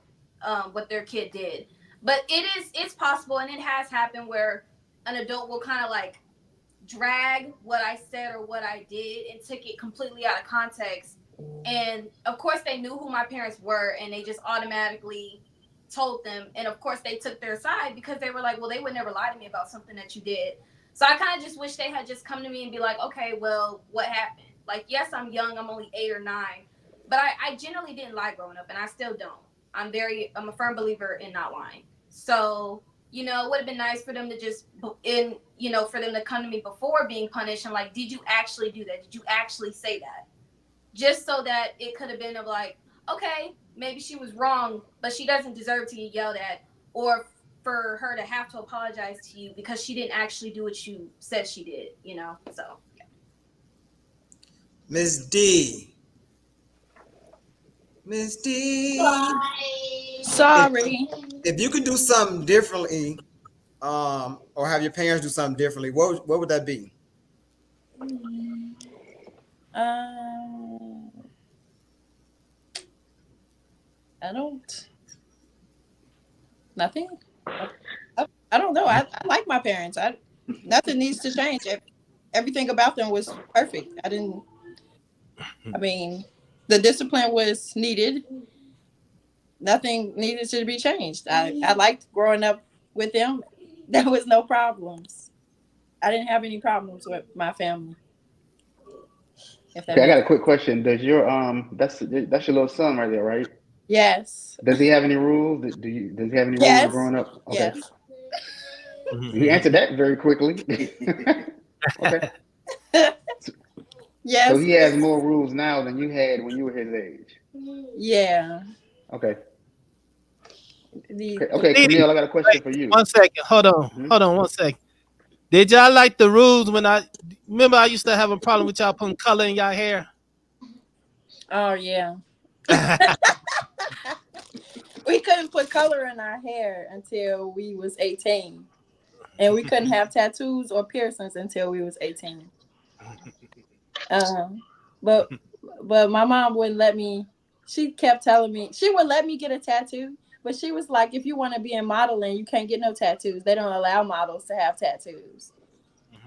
their kid did. But it's possible, and it has happened where an adult will kind of like drag what I said or what I did and took it completely out of context. And of course, they knew who my parents were, and they just automatically told them. And of course, they took their side because they were like, well, they would never lie to me about something that you did. So I kind of just wish they had just come to me and be like, okay, well, what happened? Like, yes, I'm young, I'm only 8 or 9, but I generally didn't lie growing up, and I still don't. I'm a firm believer in not lying. So it would have been nice for them to just for them to come to me before being punished and like, did you actually do that? Did you actually say that? Just so that it could have been of like, okay, maybe she was wrong, but she doesn't deserve to get yelled at, or for her to have to apologize to you because she didn't actually do what you said she did. So Miss D. Miss D. Sorry. If you could do something differently, or have your parents do something differently, what would that be? I don't. Nothing. I don't know. I like my parents. Nothing needs to change. Everything about them was perfect. I mean, the discipline was needed. Nothing needed to be changed. I liked growing up with them. There was no problems. I didn't have any problems with my family. If that Okay, I got makes a quick question. Does your that's your little son right there, right? Yes. Does he have any rules? Does he have any rules Yes. growing up? Okay, Yes. he answered that very quickly. Okay, so Yes. he has more rules now than you had when you were his age. Yeah. Okay, The, okay, the okay, Didi, Camille, I got a question wait, for you. 1 second. Hold on. Hmm. Hold on 1 second. Did y'all like the rules when I remember I used to have a problem with y'all putting color in y'all hair? Oh yeah. We couldn't put color in our hair until we was 18. And we couldn't have tattoos or piercings until we was 18. Um, but my mom wouldn't let me. She kept telling me she would let me get a tattoo, but she was like, if you want to be in modeling, you can't get no tattoos. They don't allow models to have tattoos.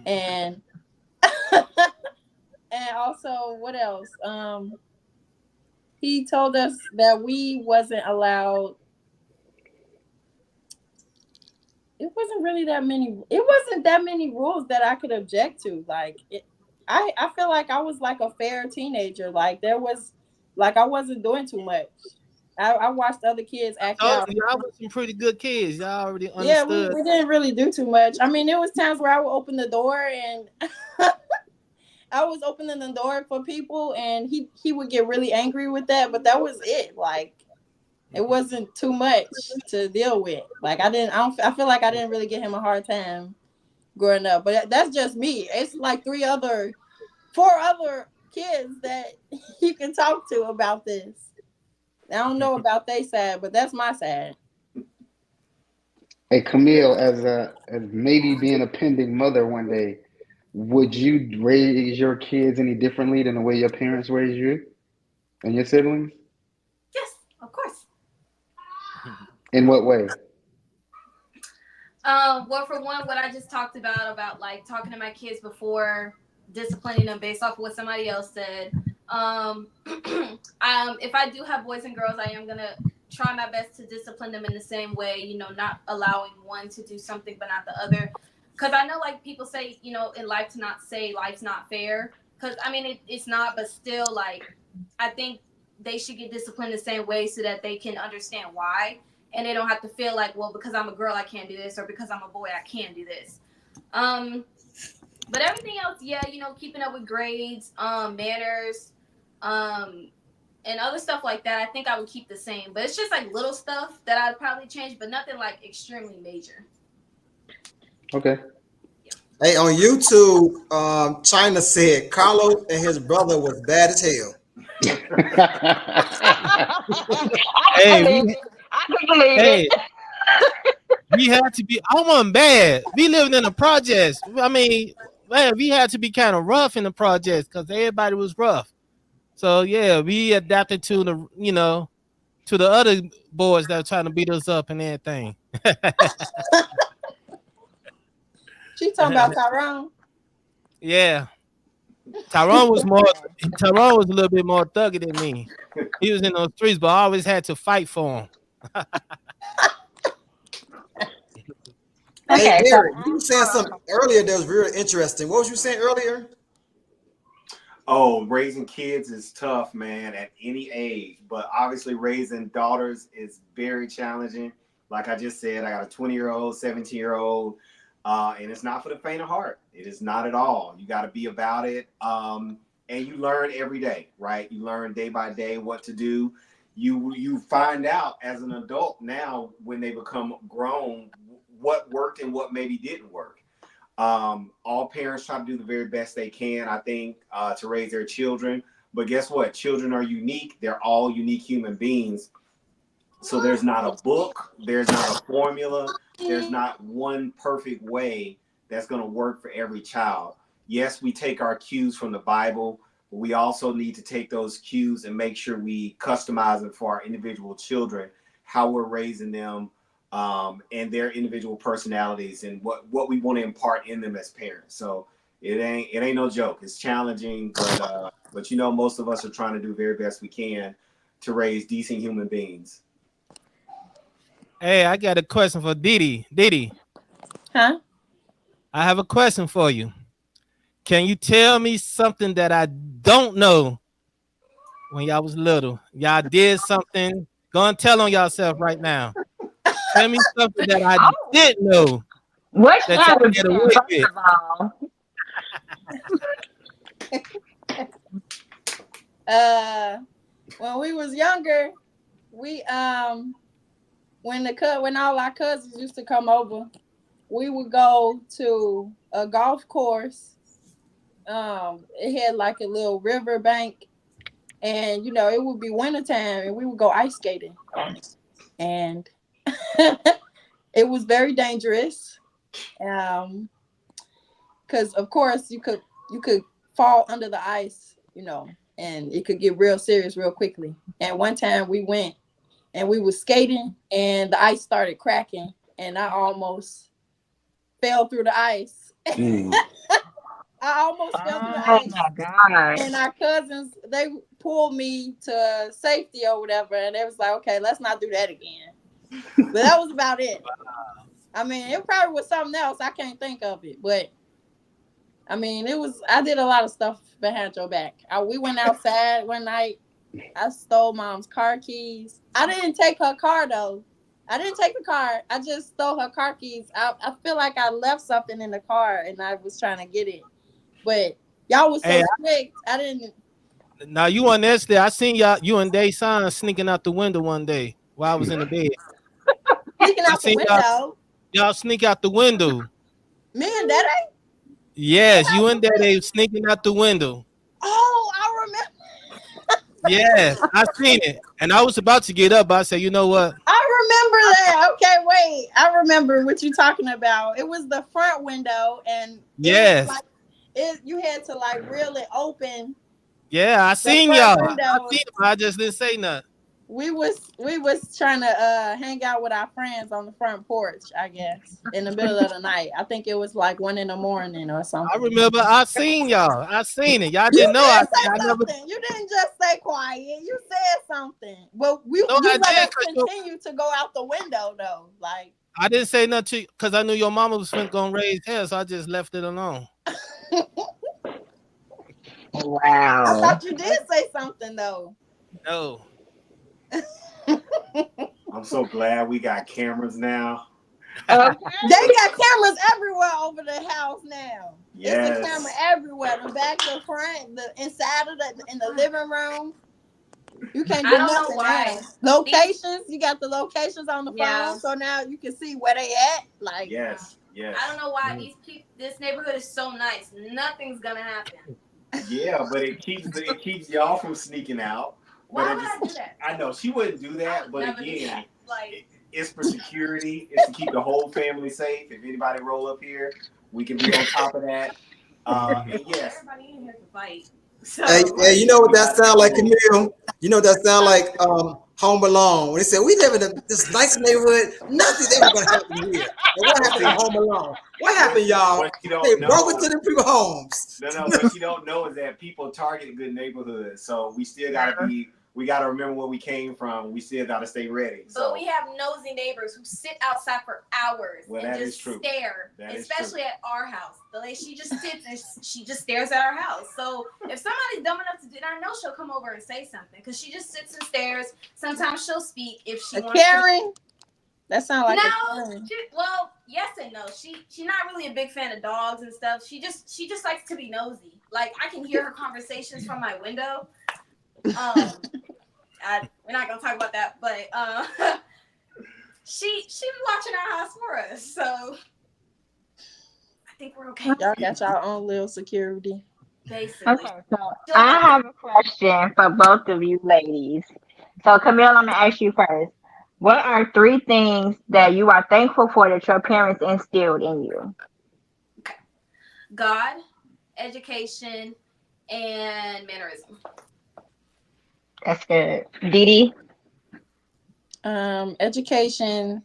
And and also, what else? He told us that we wasn't allowed. It wasn't that many rules that I could object to. I feel like I was like a fair teenager. Like there was, like I wasn't doing too much. I watched other kids act Told out. you, y'all was some pretty good kids. Y'all already Yeah, we, understood. we didn't really do too much. I mean, there was times where I would open the door and I was opening the door for people, and he would get really angry with that. But that was it. Like it wasn't too much to deal with. Like I feel like I didn't really give him a hard time growing up. But that's just me. It's like 4 other kids that you can talk to about this. I don't know about their side, but that's my side. Hey, Camille, as maybe being a pending mother one day, would you raise your kids any differently than the way your parents raised you and your siblings? yes, of course. In what way? Well, for one, what I just talked about like talking to my kids before disciplining them based off of what somebody else said. If I do have boys and girls, I am gonna try my best to discipline them in the same way. Not allowing one to do something but not the other. Because I know, like people say, in life to not say life's not fair. Because I mean, it's not, but still, like I think they should get disciplined the same way so that they can understand why. and they don't have to feel like, well, because I'm a girl, I can't do this, or because I'm a boy, I can do this. But everything else, yeah, you know, keeping up with grades, manners, and other stuff like that, I think I would keep the same. But it's just like little stuff that I'd probably change, but nothing like extremely major. Okay. Hey, on YouTube, China said Carlos and his brother was bad as hell. I can Hey, believe we, it. I can believe hey, it. we had to be. I wasn't bad. We lived in the projects. I mean, man, we had to be kind of rough in the projects because everybody was rough. So yeah, we adapted to the, you know, to the other boys that were trying to beat us up and everything. She talking about Tyrone. Yeah, Tyrone was more. Tyrone was a little bit more thuggy than me. He was in those streets, but I always had to fight for him. Hey, Okay, so Derek, you were saying something earlier that was really interesting. What was you saying earlier? Oh, raising kids is tough, man, at any age. But obviously, raising daughters is very challenging. Like I just said, I got a 20-year-old, 17-year-old, and it's not for the faint of heart. It is not at all. You got to be about it. And you learn every day, right? You learn day by day what to do. You find out as an adult now when they become grown what worked and what maybe didn't work. All parents try to do the very best they can, I think, to raise their children. But guess what? Children are unique. They're all unique human beings. So there's not a book, there's not a formula, there's not one perfect way that's going to work for every child. Yes, we take our cues from the Bible, but we also need to take those cues and make sure we customize it for our individual children, how we're raising them, and their individual personalities and what we want to impart in them as parents. So it ain't no joke. It's challenging, but you know, most of us are trying to do the very best we can to raise decent human beings. Hey, I got a question for Didi. Didi, Huh? I have a question for you. Can you tell me something that I don't know when y'all was little? Y'all did something. Go and tell on yourself right now. Tell me something that I oh, didn't know what that child y'all was get that? away First with. of all, When we was younger, we when all our cousins used to come over, we would go to a golf course. It had like a little river bank, and you know it would be wintertime, and we would go ice skating on it, and it was very dangerous. Because of course you could fall under the ice, you know, and it could get real serious real quickly. And one time we went and we were skating, and the ice started cracking, and I almost fell through the ice. Mm. I almost fell through the oh ice. my God. And our cousins, they pulled me to safety or whatever, and they was like, okay, let's not do that again. But that was about it. I mean, it probably was something else. I can't think of it. But I mean, I did a lot of stuff behind your back. We went outside one night. I stole mom's car keys. I didn't take her car though. I didn't take the car. I just stole her car keys. I feel like I left something in the car and I was trying to get it. But y'all was so Hey, strict. I didn't. now you on that there. I seen you and Day Son sneaking out the window one day while I was in the bed. Sneaking I out the seen window. y'all sneak out the window. Me and Daddy. Yes, you and Daddy sneaking out the window. Oh, I remember. Yes, I seen it. And I was about to get up, but I said, you know what? I remember that. Okay, wait. I remember what you're talking about. It was the front window, and Yes. you had to like really open. Yeah, I seen front y'all. window. I seen them. I just didn't say nothing. We was trying to hang out with our friends on the front porch, I guess, in the middle of the night. I think it was like 1 a.m. or something. I remember I seen y'all. I seen it. Y'all You didn't know did say I never. something. You didn't just stay quiet. You said something. But you No, I let did, us 'cause continue to go out the window though. Like I didn't say nothing to you because I knew your mama was gonna raise hell, so I just left it alone. I Wow. thought you did say something though. No. I'm I'm so glad we got cameras now. They got cameras everywhere over the house now. Yes. It's a camera everywhere. The back, the front, the inside of in the living room. You can't do I don't know nothing why. now. Locations, you got the locations on the Yeah. phone, so now you can see where they at. Like, Yes. I don't know why this neighborhood is so nice. Nothing's gonna happen. Yeah, but it keeps y'all from sneaking out. Why would I do that? I know she wouldn't do that, but Never do again, that. Like, it's for security. It's to keep the whole family safe. If anybody roll up here, we can be on top of that. And yes. Everybody in here can fight. So, Hey, you know what that sound like, Camille? You know what that sound like? Home Alone. When they said we live in this nice neighborhood, nothing's ever gonna happen here. And what happened in Home Alone? What happened, y'all? What you don't They know- broke into the people's homes. No, what you don't know is that people target good neighborhoods. So we still gotta remember where we came from. We still gotta stay ready. But we have nosy neighbors who sit outside for hours and just stare, especially at our house. The lady, she just sits and she just stares at our house. So if somebody's dumb enough to do that, I know she'll come over and say something because she just sits and stares. Sometimes she'll speak if she wants Karen. That sounds like no. Well, yes and no. She's not really a big fan of dogs and stuff. She just likes to be nosy. Like I can hear her conversations from my window. We're not gonna talk about that, but she was watching our house for us, so I think we're okay. Y'all got your own little security. Basically. Okay, so I have a question for both of you ladies. So Camille, I'm gonna ask you first. What are 3 things that you are thankful for that your parents instilled in you? God, education, and mannerism. That's good. Dee. Education.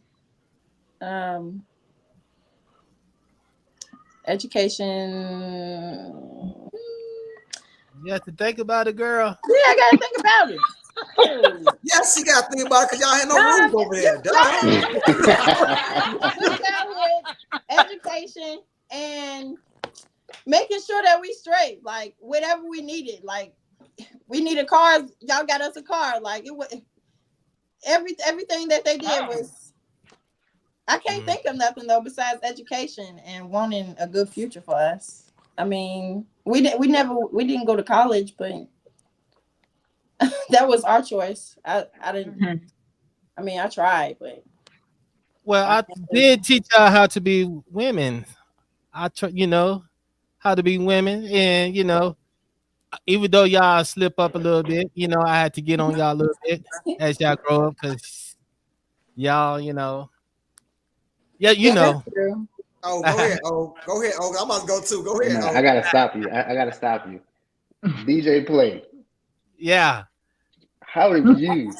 You have to think about it, girl. Yeah, I gotta think about it. Yes, you gotta think about it because y'all had no rooms over there. Education and making sure that we straight. Like whatever we needed. Like we needed cars. Y'all got us a car. Like it was everything that they did was. I can't think of nothing though besides education and wanting a good future for us. I mean, we didn't go to college, but that was our choice. I didn't. Mm-hmm. I mean, I tried, but. Well, I did teach y'all how to be women. How to be women, and even though y'all slip up a little bit, I had to get on y'all a little bit as y'all grow up, because y'all, yeah, know. Oh, go ahead. Go ahead. I'm about to go too. Go ahead. I gotta stop you. I gotta stop you. DJ Play. Yeah. How did you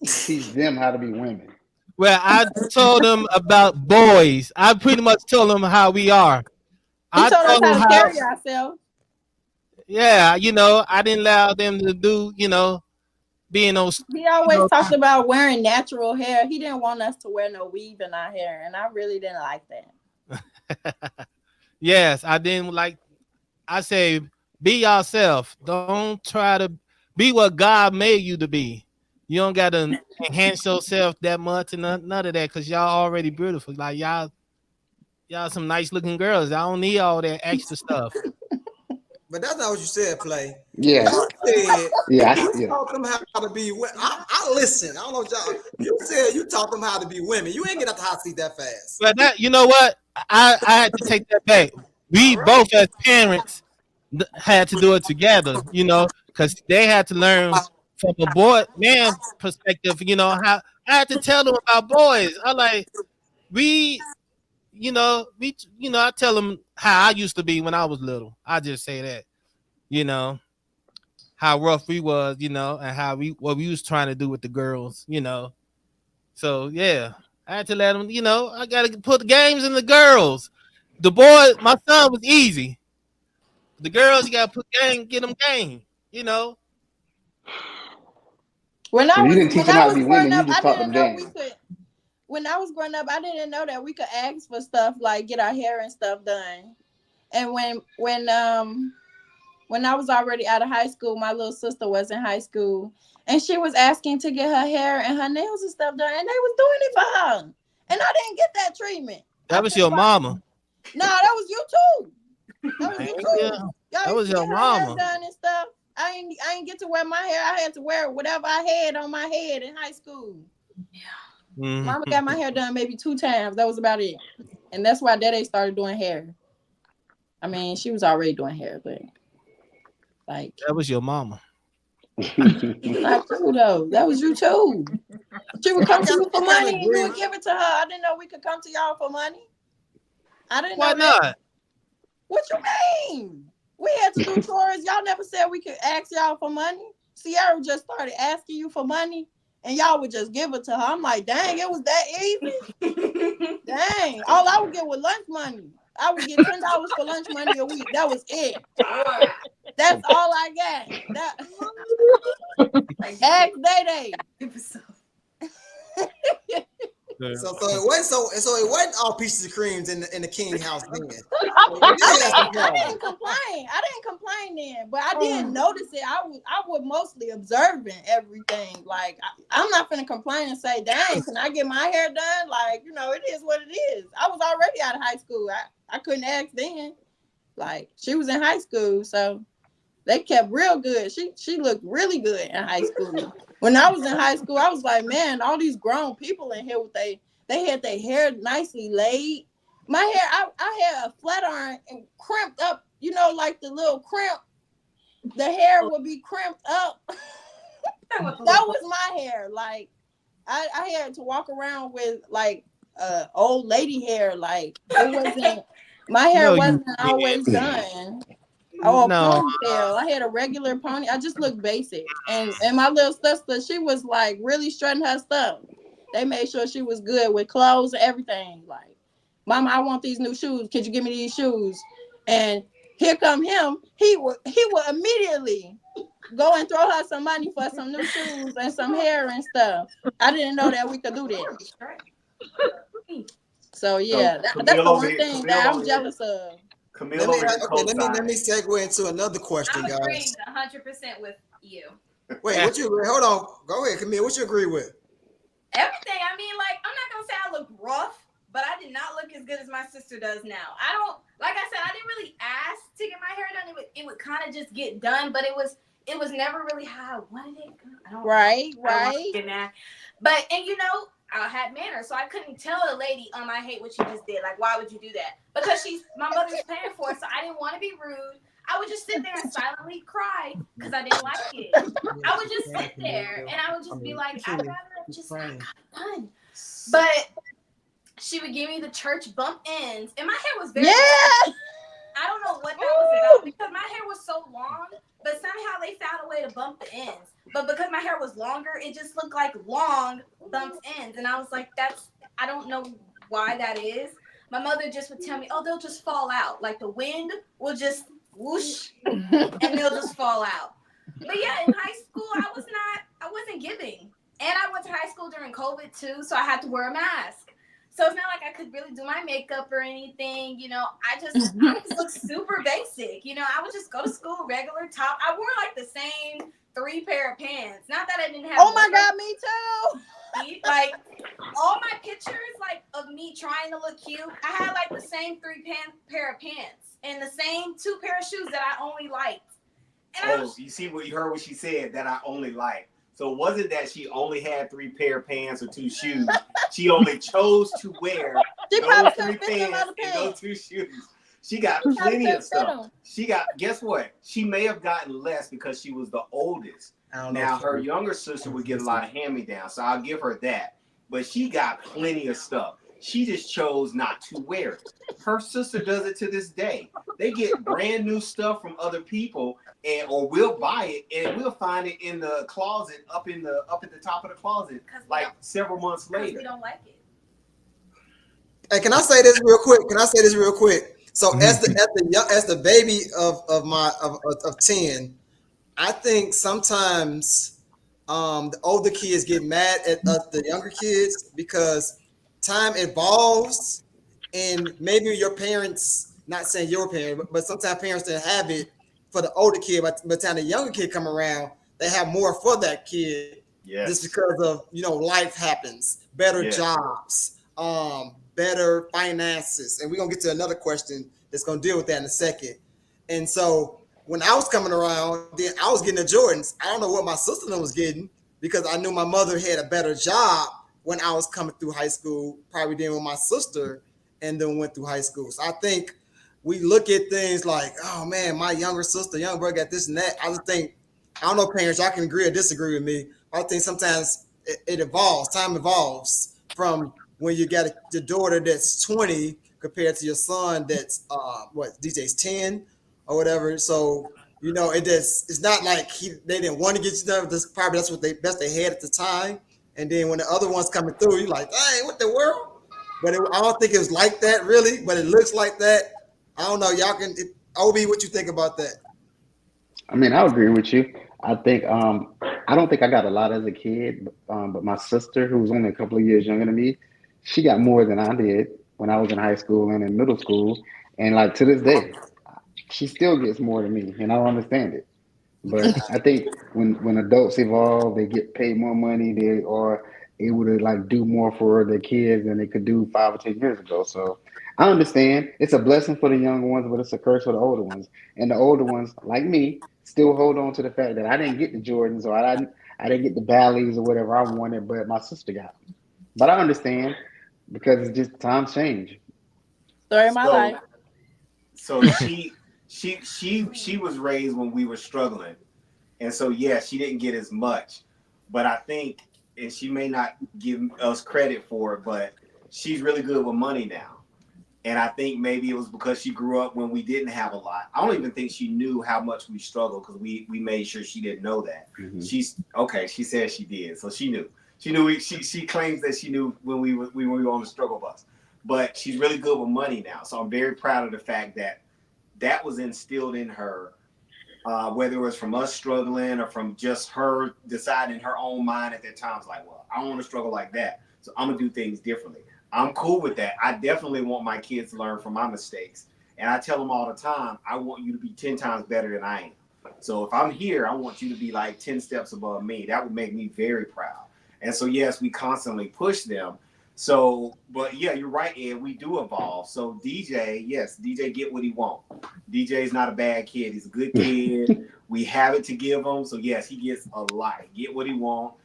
teach them how to be women? Well, I told them about boys. I pretty much told them how we are. I told us how to carry ourselves. Yeah, I didn't allow them to do, being those. He always talked about wearing natural hair. He didn't want us to wear no weave in our hair, and I really didn't like that. Yes, I didn't like. I say, be yourself. Don't try to be what God made you to be. You don't got to enhance yourself that much and none of that, because y'all already beautiful. Like y'all some nice looking girls. I don't need all that extra stuff. But that's not what you said, Play. Yeah. You taught them how to be women. I listen. I don't know, y'all. You said you taught them how to be women. You ain't get out the hot seat that fast. But that, you know what? I had to take that back. We both as parents had to do it together, because they had to learn from a man perspective, how I had to tell them about boys. I like, I tell them how I used to be when I was little. I just say that, how rough we was, and how what we was trying to do with the girls, So yeah, I had to let them, I got to put the games in the girls. The boy, my son was easy. The girls, you got to get them game, When I was growing up, I didn't know we could. When I was growing up, I didn't know that we could ask for stuff like get our hair and stuff done. And when I was already out of high school, my little sister was in high school, and she was asking to get her hair and her nails and stuff done, and they was doing it for her, and I didn't get that treatment. That was your mama. No, that was you too. That was you too. Yeah, Y'all that was used to your get her hair mama. done and stuff. I ain't get to wear my hair. I had to wear whatever I had on my head in high school. Mhm. Mama got my hair done maybe 2 times. That was about it. And that's why Daddy started doing hair. I mean, she was already doing hair, but like That was your mama. not you though. That was you too. She would come to you for I money kinda and you would agree. give it to her. I didn't know we could come to y'all for money. I didn't Why know that. not? What you mean? We had to do chores. Y'all never said we could ask y'all for money. Sierra just started asking you for money, and y'all would just give it to her. I'm like, dang, it was that easy? Dang. All I would get was lunch money. I would get $10 for lunch money a week. That was it. That's all I got. That ask Day. So it wasn't all pieces of creams in the king house then. I didn't complain then, but I didn't notice it. I was mostly observing everything. Like I'm not gonna complain and say, "Dang, can I get my hair done?" Like it is what it is. I was already out of high school. I couldn't ask then. Like she was in high school, so they kept real good. She looked really good in high school. When I was in high school, I was like, man, all these grown people in here with they had their hair nicely laid. My hair, I had a flat iron and crimped up, like the little crimp. The hair would be crimped up. That was my hair. Like I had to walk around with like old lady hair. Like it wasn't my hair wasn't always done. Oh, No. ponytail. I had a regular pony. I just looked basic. And my little sister, she was like really strutting her stuff. They made sure she was good with clothes and everything. Like, Mama, I want these new shoes. Could you give me these shoes? And here come him. He would immediately go and throw her some money for some new shoes and some hair and stuff. I didn't know that we could do that. So yeah, that's the one thing that I'm jealous of. Let me segue into another question, I'm agreeing guys. 100% with you. Wait, hold on. Go ahead, Camille. What you agree with? Everything. I mean, like, I'm not gonna say I look rough, but I did not look as good as my sister does now. I don't, like I said, I didn't really ask to get my hair done. It would kind of just get done, but it was never really how I wanted it. I don't right. But I had manners, so I couldn't tell a lady, I hate what you just did. Like, why would you do that? Because my mother's paying for it, so I didn't want to be rude. I would just sit there and silently cry because I didn't like it. I would just sit there and I would just be like, I'd rather just not done. But she would give me the church bump ends, and my hair was very long. I don't know what that was about because my hair was so long, but somehow they found a way to bump the ends. But because my hair was longer, it just looked like long bumped ends. And I was like, I don't know why that is. My mother just would tell me, oh, they'll just fall out. Like the wind will just whoosh and they'll just fall out. But yeah, in high school, I wasn't giving. And I went to high school during COVID too, so I had to wear a mask. So it's not like I could really do my makeup or anything, I just look super basic. I would just go to school, regular top. I wore like the same 3 pair of pants. Not that I didn't have. Oh my God, me too. Like all my pictures, like of me trying to look cute, I had like the same 3 pair of pants and the same 2 pair of shoes that I only liked. And you see what you heard what she said that I only liked. So it wasn't that she only had 3 pair of pants or 2 shoes. She only chose to wear those 3 pants and those 2 shoes. She got plenty of stuff. Guess what? She may have gotten less because she was the oldest. Now, her younger sister would get a lot of hand-me-downs, so I'll give her that. But she got plenty of stuff. She just chose not to wear it. Her sister does it to this day. They get brand new stuff from other people, or we'll buy it and we'll find it in the closet up at the top of the closet like several months later. We don't like it. Hey, can I say this real quick? So as the baby of 10, I think sometimes the older kids get mad at the younger kids because time evolves, and maybe your parents, not saying your parent, but sometimes parents didn't have it for the older kid. But by the time the younger kid come around, they have more for that kid just Yes. because of life happens, better Yes. jobs, better finances, and we're gonna get to another question that's gonna deal with that in a second. And so when I was coming around, then I was getting the Jordans. I don't know what my sister was getting because I knew my mother had a better job when I was coming through high school, probably than with my sister, and then went through high school. So I think we look at things like, oh man, my younger sister, young brother got this and that. I just think, I don't know, parents, y'all can agree or disagree with me. I think sometimes it evolves, time evolves from when you got a daughter that's 20 compared to your son that's what DJ's 10 or whatever. So it's not like they didn't want to get you done. This probably that's what they best they had at the time. And then when the other one's coming through, you're like, hey, what the world? But I don't think it was like that really. But it looks like that. I don't know. Y'all can. Ob, what you think about that? I mean, I agree with you. I think I don't think I got a lot as a kid, but my sister, who was only a couple of years younger than me, she got more than I did when I was in high school and in middle school, and like to this day, she still gets more than me, and I don't understand it. But I think when adults evolve, they get paid more money, they are able to like do more for their kids than they could do 5 or 10 years ago. So I understand it's a blessing for the younger ones, but it's a curse for the older ones. And the older ones, like me, still hold on to the fact that I didn't get the Jordans or I didn't get the Bally's or whatever I wanted, but my sister got them. But I understand because it's just times change. Story of my So life. so she was raised when we were struggling. And so yeah, she didn't get as much. But I think, and she may not give us credit for it, but she's really good with money now. And I think maybe it was because she grew up when we didn't have a lot. I don't even think she knew how much we struggled because we made sure she didn't know that. Hmm. She's okay. She said she did, so she knew. She knew. She claims that she knew when we were on the struggle bus. But she's really good with money now. So I'm very proud of the fact that that was instilled in her, whether it was from us struggling or from just her deciding in her own mind at that time, it's like, well, I don't want to struggle like that. So I'm going to do things differently. I'm cool with that. I definitely want my kids to learn from my mistakes. And I tell them all the time, I want you to be 10 times better than I am. So if I'm here, I want you to be like 10 steps above me. That would make me very proud. And so, yes, we constantly push them. So, but yeah, you're right, Ed. We do evolve. So DJ, yes, DJ get what he wants. DJ is not a bad kid. He's a good kid. We have it to give him. So yes, he gets a lot. Get what he wants.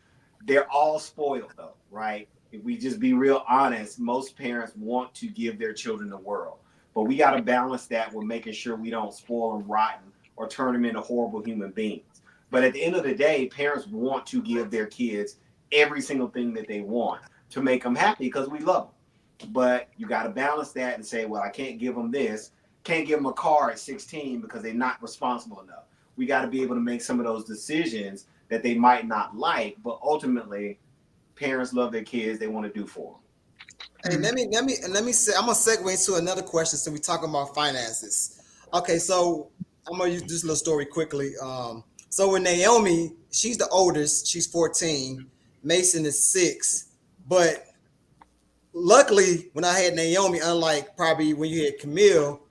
They're all spoiled though, right? If we just be real honest, most parents want to give their children the world. But we got to balance that with making sure we don't spoil them rotten or turn them into horrible human beings. But at the end of the day, parents want to give their kids every single thing that they want to make them happy because we love them. But you got to balance that and say, well, I can't give them this. Can't give them a car at 16 because they're not responsible enough. We got to be able to make some of those decisions that they might not like, but ultimately, parents love their kids. They want to do for them. Hey, let me say, I'm gonna segue into another question. So we talking about finances. Okay, so I'm gonna use this little story quickly. So when Naomi, she's the oldest, she's 14. Mason is 6, but luckily when I had Naomi, unlike probably when you had Camille,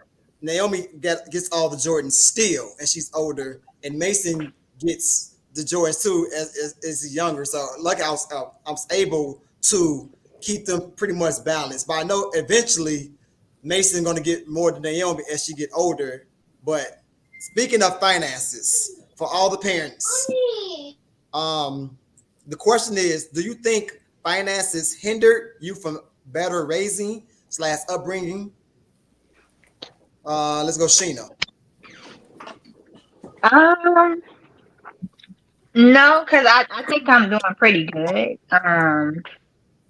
Naomi gets all the Jordans still, and she's older, and Mason gets the Jordans too as younger. So luckily I was able to keep them pretty much balanced. But I know eventually Mason's gonna get more than Naomi as she get older. But speaking of finances, for all the parents, um, the question is: do you think finances hindered you from better raising slash upbringing? Let's go, Sheena. Um, no, because I think I'm doing pretty good. I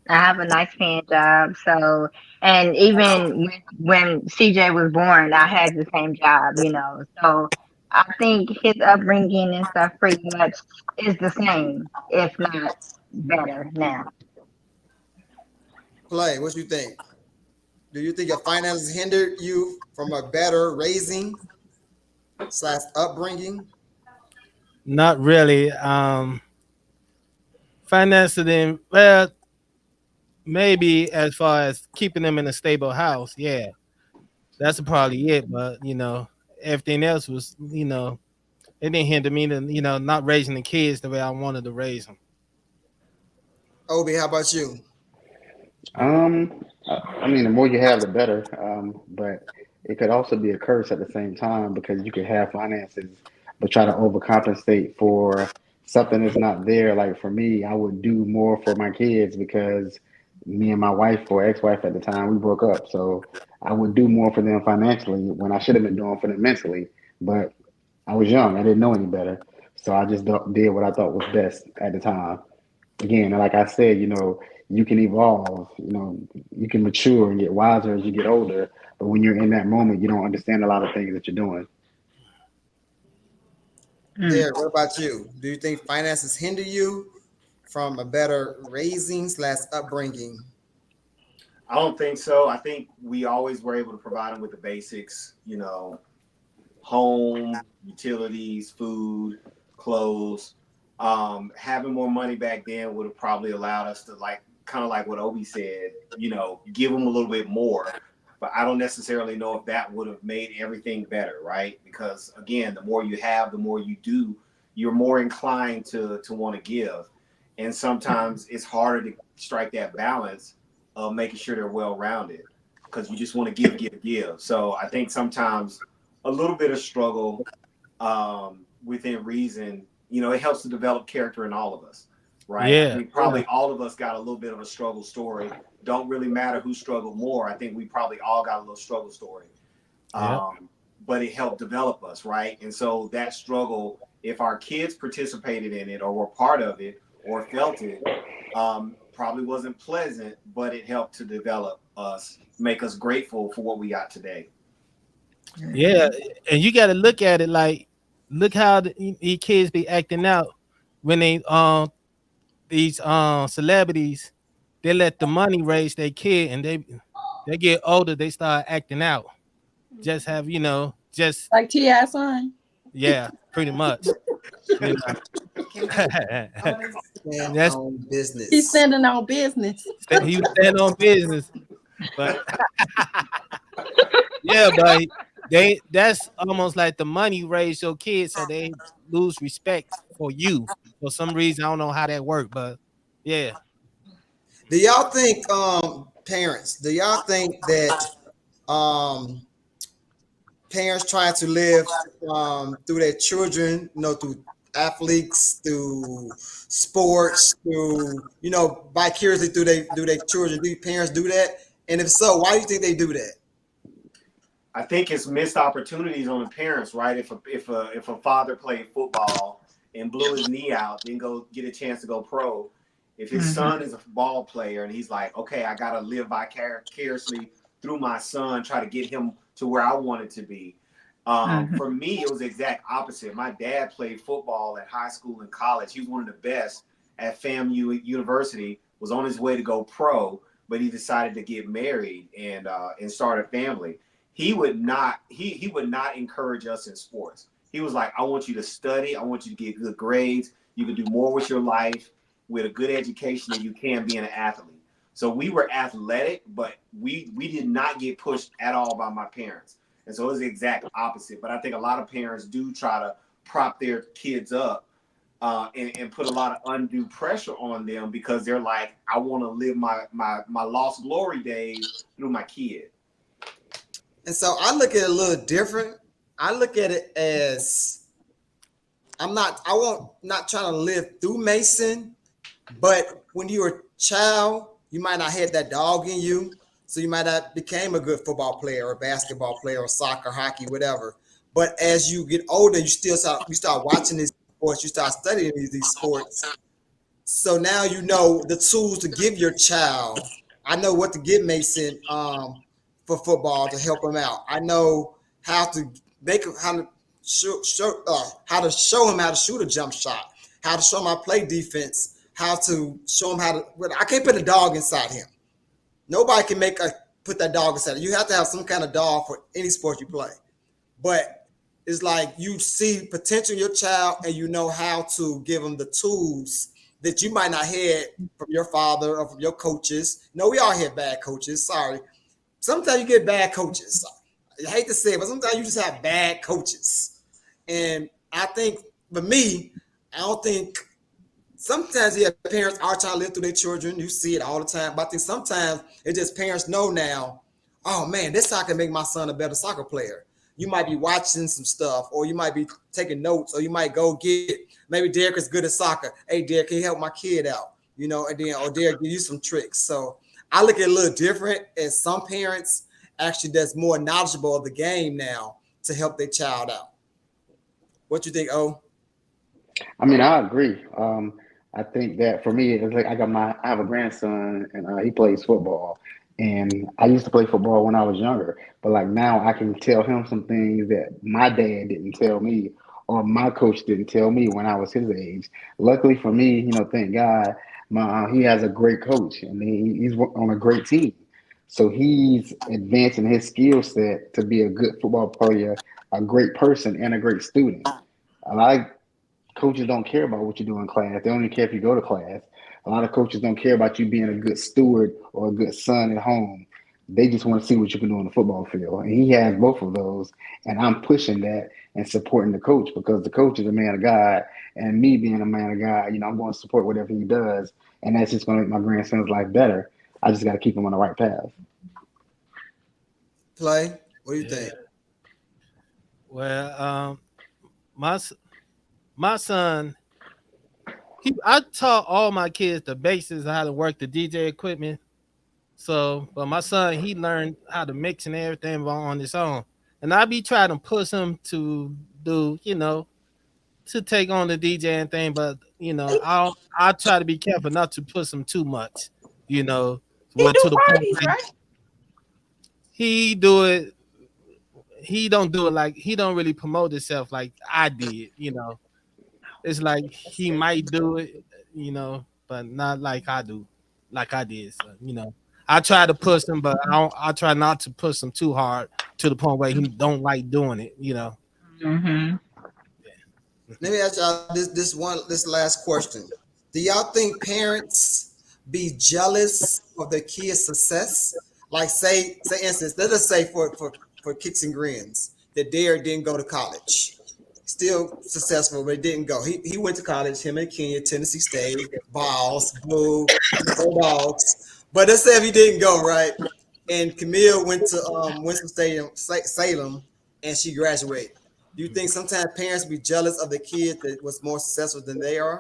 have a nice paying job, so and even when CJ was born, I had the same job, So I think his upbringing and stuff pretty much is the same, if not better now. Play. What you think? Do you think your finances hindered you from a better raising slash upbringing? Not really. Financing, well, maybe as far as keeping them in a stable house, yeah, that's probably it. But everything else was, it didn't hinder me to, not raising the kids the way I wanted to raise them. Obi, how about you? I mean, the more you have, the better. But it could also be a curse at the same time because you could have finances, but try to overcompensate for something that's not there. Like for me, I would do more for my kids because me and my wife or ex-wife at the time, we broke up. So I would do more for them financially when I should have been doing for them mentally. But I was young, I didn't know any better. So I just did what I thought was best at the time. Again, like I said, you can evolve, you can mature and get wiser as you get older. But when you're in that moment, you don't understand a lot of things that you're doing. Derek, what about you? Do you think finances hinder you from a better raising / upbringing? I don't think so. I think we always were able to provide them with the basics, home, utilities, food, clothes. Having more money back then would have probably allowed us to kind of like what Obi said, give them a little bit more. But I don't necessarily know if that would have made everything better, right? Because again, the more you have, the more you do, you're more inclined to want to give. And sometimes it's harder to strike that balance of making sure they're well-rounded because you just want to give. So I think sometimes a little bit of struggle within reason, it helps to develop character in all of us, right? Yeah. I mean, probably all of us got a little bit of a struggle story. Don't really matter who struggled more. I think we probably all got a little struggle story. But it helped develop us, right? And so that struggle, if our kids participated in it or were part of it or felt it, probably wasn't pleasant, but it helped to develop us, make us grateful for what we got today. Yeah, and you got to look at it like, look how these kids be acting out when these celebrities, they let the money raise their kid, and they get older, they start acting out. Just have just Like T.I. son. yeah, pretty much. You know. Stand That's on business. He's standing on business. he was standing on business, but yeah, but that's almost like the money raise your kids, so they lose respect for you for some reason. I don't know how that worked, but yeah. Do y'all think, parents, do y'all think that parents trying to live through their children, through athletes, through sports, through, vicariously through their children? Do parents do that? And if so, why do you think they do that? I think it's missed opportunities on the parents, right? If a father played football and blew his knee out, then go get a chance to go pro. If his son is a ball player and he's like, okay, I gotta live vicariously through my son, try to get him to where I wanted to be. For me, it was the exact opposite. My dad played football at high school and college. He was one of the best at FAMU University, was on his way to go pro, but he decided to get married and start a family. He would not encourage us in sports. He was like, I want you to study. I want you to get good grades. You can do more with your life with a good education than you can being an athlete. So we were athletic, but we did not get pushed at all by my parents. And so it was the exact opposite. But I think a lot of parents do try to prop their kids up and put a lot of undue pressure on them because they're like, I want to live my lost glory days through my kid. And so I look at it a little different. I look at it as I'm not trying to live through Mason, but when you're a child, you might not have that dog in you. So you might not became a good football player or basketball player or soccer, hockey, whatever. But as you get older, you start watching these sports, you start studying these sports. So now you know the tools to give your child. I know what to give Mason for football to help him out. I know how to show him how to shoot a jump shot, how to show him how to play defense, how to show him how to. I can't put a dog inside him. Nobody can put that dog inside. You have to have some kind of dog for any sport you play. But it's like you see potential in your child and you know how to give them the tools that you might not have from your father or from your coaches. No, we all have bad coaches. Sorry. Sometimes you get bad coaches. I hate to say it, but sometimes you just have bad coaches. And I think for me, I don't think sometimes yeah, parents are trying to live through their children. You see it all the time. But I think sometimes it's just parents know now, oh man, this how I can make my son a better soccer player. You might be watching some stuff, or you might be taking notes, or you might go get maybe Derek is good at soccer. Hey Derek, can you help my kid out? You know, and then or Derek give you some tricks. So I look at it a little different, and some parents actually that's more knowledgeable of the game now to help their child out. What you think, O? I mean, I agree. I think that for me, it's like I have a grandson and he plays football. And I used to play football when I was younger, but like now I can tell him some things that my dad didn't tell me or my coach didn't tell me when I was his age. Luckily for me, thank God, he has a great coach and he's on a great team. So he's advancing his skill set to be a good football player, a great person, and a great student. A lot of coaches don't care about what you do in class. They only care if you go to class. A lot of coaches don't care about you being a good steward or a good son at home. They just want to see what you can do on the football field. And he has both of those. And I'm pushing that and supporting the coach because the coach is a man of God. And me being a man of God, I'm going to support whatever he does. And that's just going to make my grandson's life better. I just got to keep him on the right path. Play. What do you Yeah. think? Well, my my son, I taught all my kids the basics of how to work the DJ equipment. So, but my son, he learned how to mix and everything on his own. And I be trying to push him to do, to take on the DJing thing, but I try to be careful not to push him too much, you know, He well do to the point parties, where right? he do it. He don't do it like he don't really promote himself like I did. It's like That's he good. might do it, but not like I do, like I did. So, I try to push him, but I try not to push him too hard to the point where he don't like doing it. Hmm. Let me ask y'all this last question. Do y'all think parents be jealous of their kids' success? Like say instance, let us say for kicks and grins that Derek didn't go to college. Still successful, but he didn't go. He went to college, him and Kenya, Tennessee State, Balls, Blue, Go Dogs. But let's say if he didn't go, right? And Camille went to Winston Stadium, Salem, and she graduated. Do you think sometimes parents be jealous of the kid that was more successful than they are?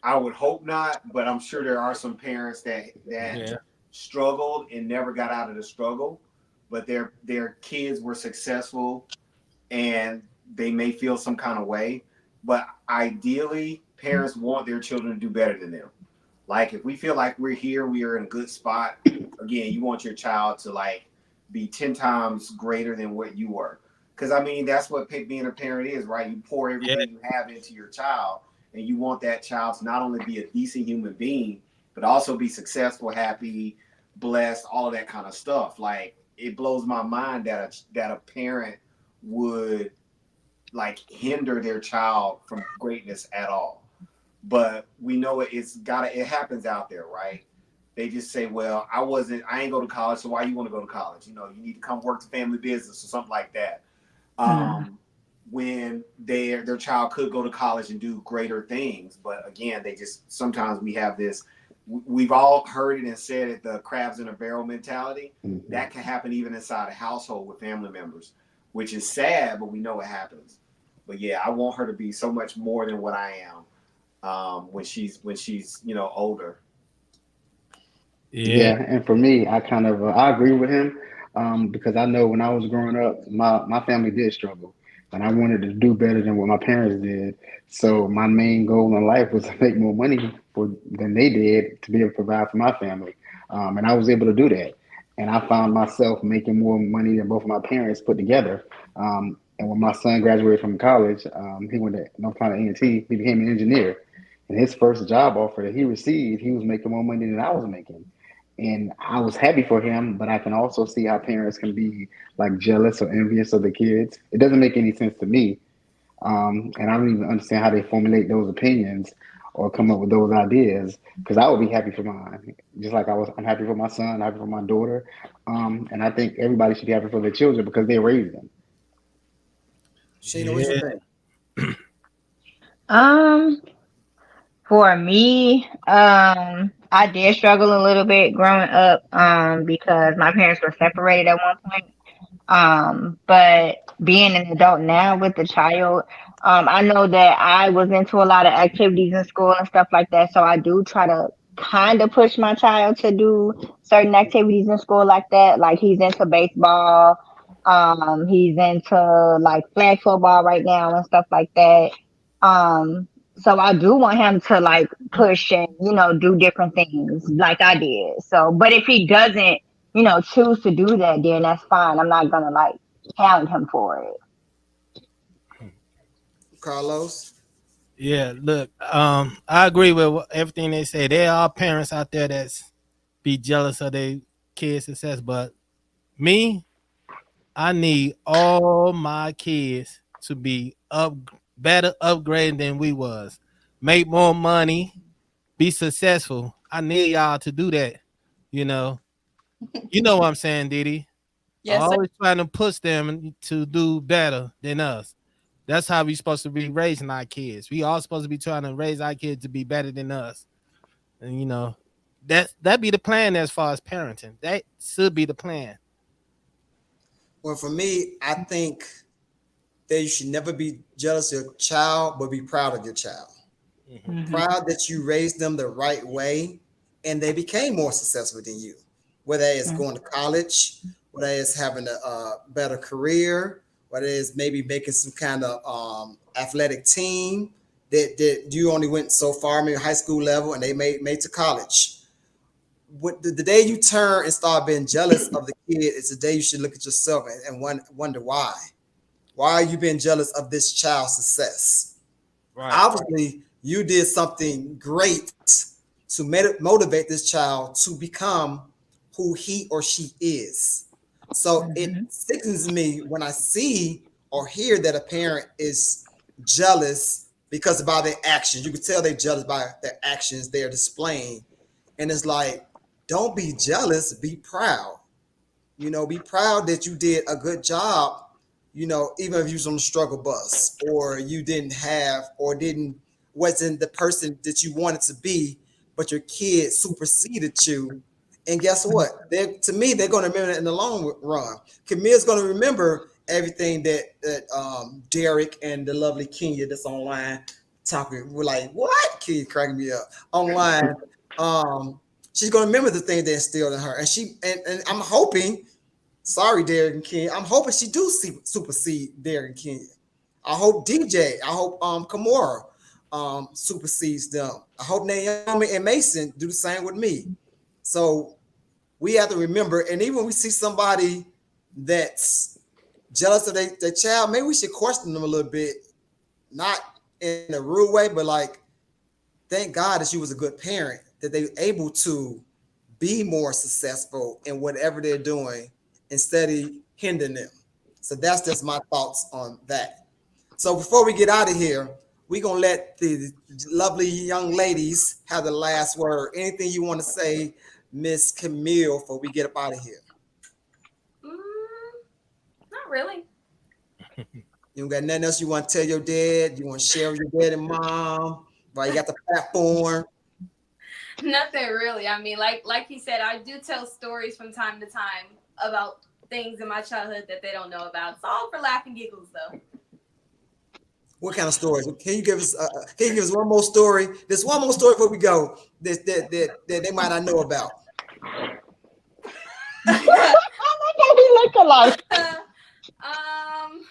I would hope not, but I'm sure there are some parents that Yeah. struggled and never got out of the struggle, but their kids were successful and they may feel some kind of way. But ideally, parents want their children to do better than them. Like if we feel like we're here, we are in a good spot. Again, you want your child to like be 10 times greater than what you were. Because I mean, that's what being a parent is, right? You pour Yeah. everything you have into your child, and you want that child to not only be a decent human being, but also be successful, happy, blessed, all that kind of stuff. Like it blows my mind that a parent would like hinder their child from greatness at all. But we know it happens out there, right? They just say, well, I ain't go to college, so why you want to go to college? You need to come work the family business or something like that. When their child could go to college and do greater things, but again, they just sometimes we have this. We've all heard it and said it, the crabs in a barrel mentality. Mm-hmm. That can happen even inside a household with family members, which is sad, but we know it happens. But yeah, I want her to be so much more than what I am when she's older. Yeah. Yeah, and for me, I agree with him because I know when I was growing up, my family did struggle, and I wanted to do better than what my parents did. So my main goal in life was to make more money than they did to be able to provide for my family, and I was able to do that. And I found myself making more money than both of my parents put together. And when my son graduated from college, he went to North Carolina A&T. He became an engineer, and his first job offer that he received, he was making more money than I was making. And I was happy for him, but I can also see how parents can be like jealous or envious of the kids. It doesn't make any sense to me, and I don't even understand how they formulate those opinions or come up with those ideas. Because I would be happy for mine, just like I'm happy for my son, happy for my daughter, and I think everybody should be happy for their children because they raised them. Sheena, what you Yeah. think? Um, for me, I did struggle a little bit growing up, because my parents were separated at one point. But being an adult now with the child, I know that I was into a lot of activities in school and stuff like that. So I do try to kind of push my child to do certain activities in school like that. Like he's into baseball. He's into like flag football right now and stuff like that. So I do want him to like push and, do different things like I did. So, but if he doesn't, choose to do that, then that's fine. I'm not gonna like hound him for it. Carlos. Yeah, look, I agree with everything they say. There are parents out there that's be jealous of their kids' success, but me, I need all my kids to be better upgraded than we was, make more money, be successful. I need y'all to do that. You know, you know what I'm saying, Didi. Yes, sir. Always trying to push them to do better than us. That's how we supposed to be raising our kids. We all supposed to be trying to raise our kids to be better than us. And that be the plan as far as parenting. That should be the plan. Well, for me, I think that you should never be jealous of your child, but be proud of your child. Mhm. Hmm. Proud that you raised them the right way and they became more successful than you, whether it's going to college, whether it's having a better career, whether it's maybe making some kind of athletic team that you only went so far, maybe high school level, and they made to college. What the day you turn and start being jealous of the kid is the day you should look at yourself and wonder why. Why are you being jealous of this child's success? Right. Obviously you did something great to motivate this child to become who he or she is. So it Hmm. sickens me when I see or hear that a parent is jealous because by their actions. You can tell they're jealous by their actions they're displaying. And it's like, don't be jealous, be proud. Be proud that you did a good job, even if you was on the struggle bus or you didn't have or didn't wasn't the person that you wanted to be, but your kid superseded you. And guess what? To me, they're going to remember that in the long run. Camille's going to remember everything that Derek and the lovely Kenya that's online talking. We're like, what? Kid cracking me up online. Um, she's going to remember the things they instilled in her, and I'm hoping. Sorry, Derek and Ken. I'm hoping she do supersede Derek and Ken. I hope DJ. I hope Kimura supersedes them. I hope Naomi and Mason do the same with me. So we have to remember, and even when we see somebody that's jealous of their child, maybe we should question them a little bit, not in a rude way, but like, thank God that she was a good parent, that they were able to be more successful in whatever they're doing instead of hindering them. So that's just my thoughts on that. So before we get out of here, we're going to let the lovely young ladies have the last word. Anything you want to say, Miss Camille, before we get up out of here? Not really. You got nothing else you want to tell your dad? You want to share with your dad and mom? Right, you got the platform. Nothing really. I mean, like he said, I do tell stories from time to time about things in my childhood that they don't know about. It's all for laughing giggles, though. What kind of stories? Can you give us? Can you give us one more story? There's one more story before we go that they might not know about. He look alike. um.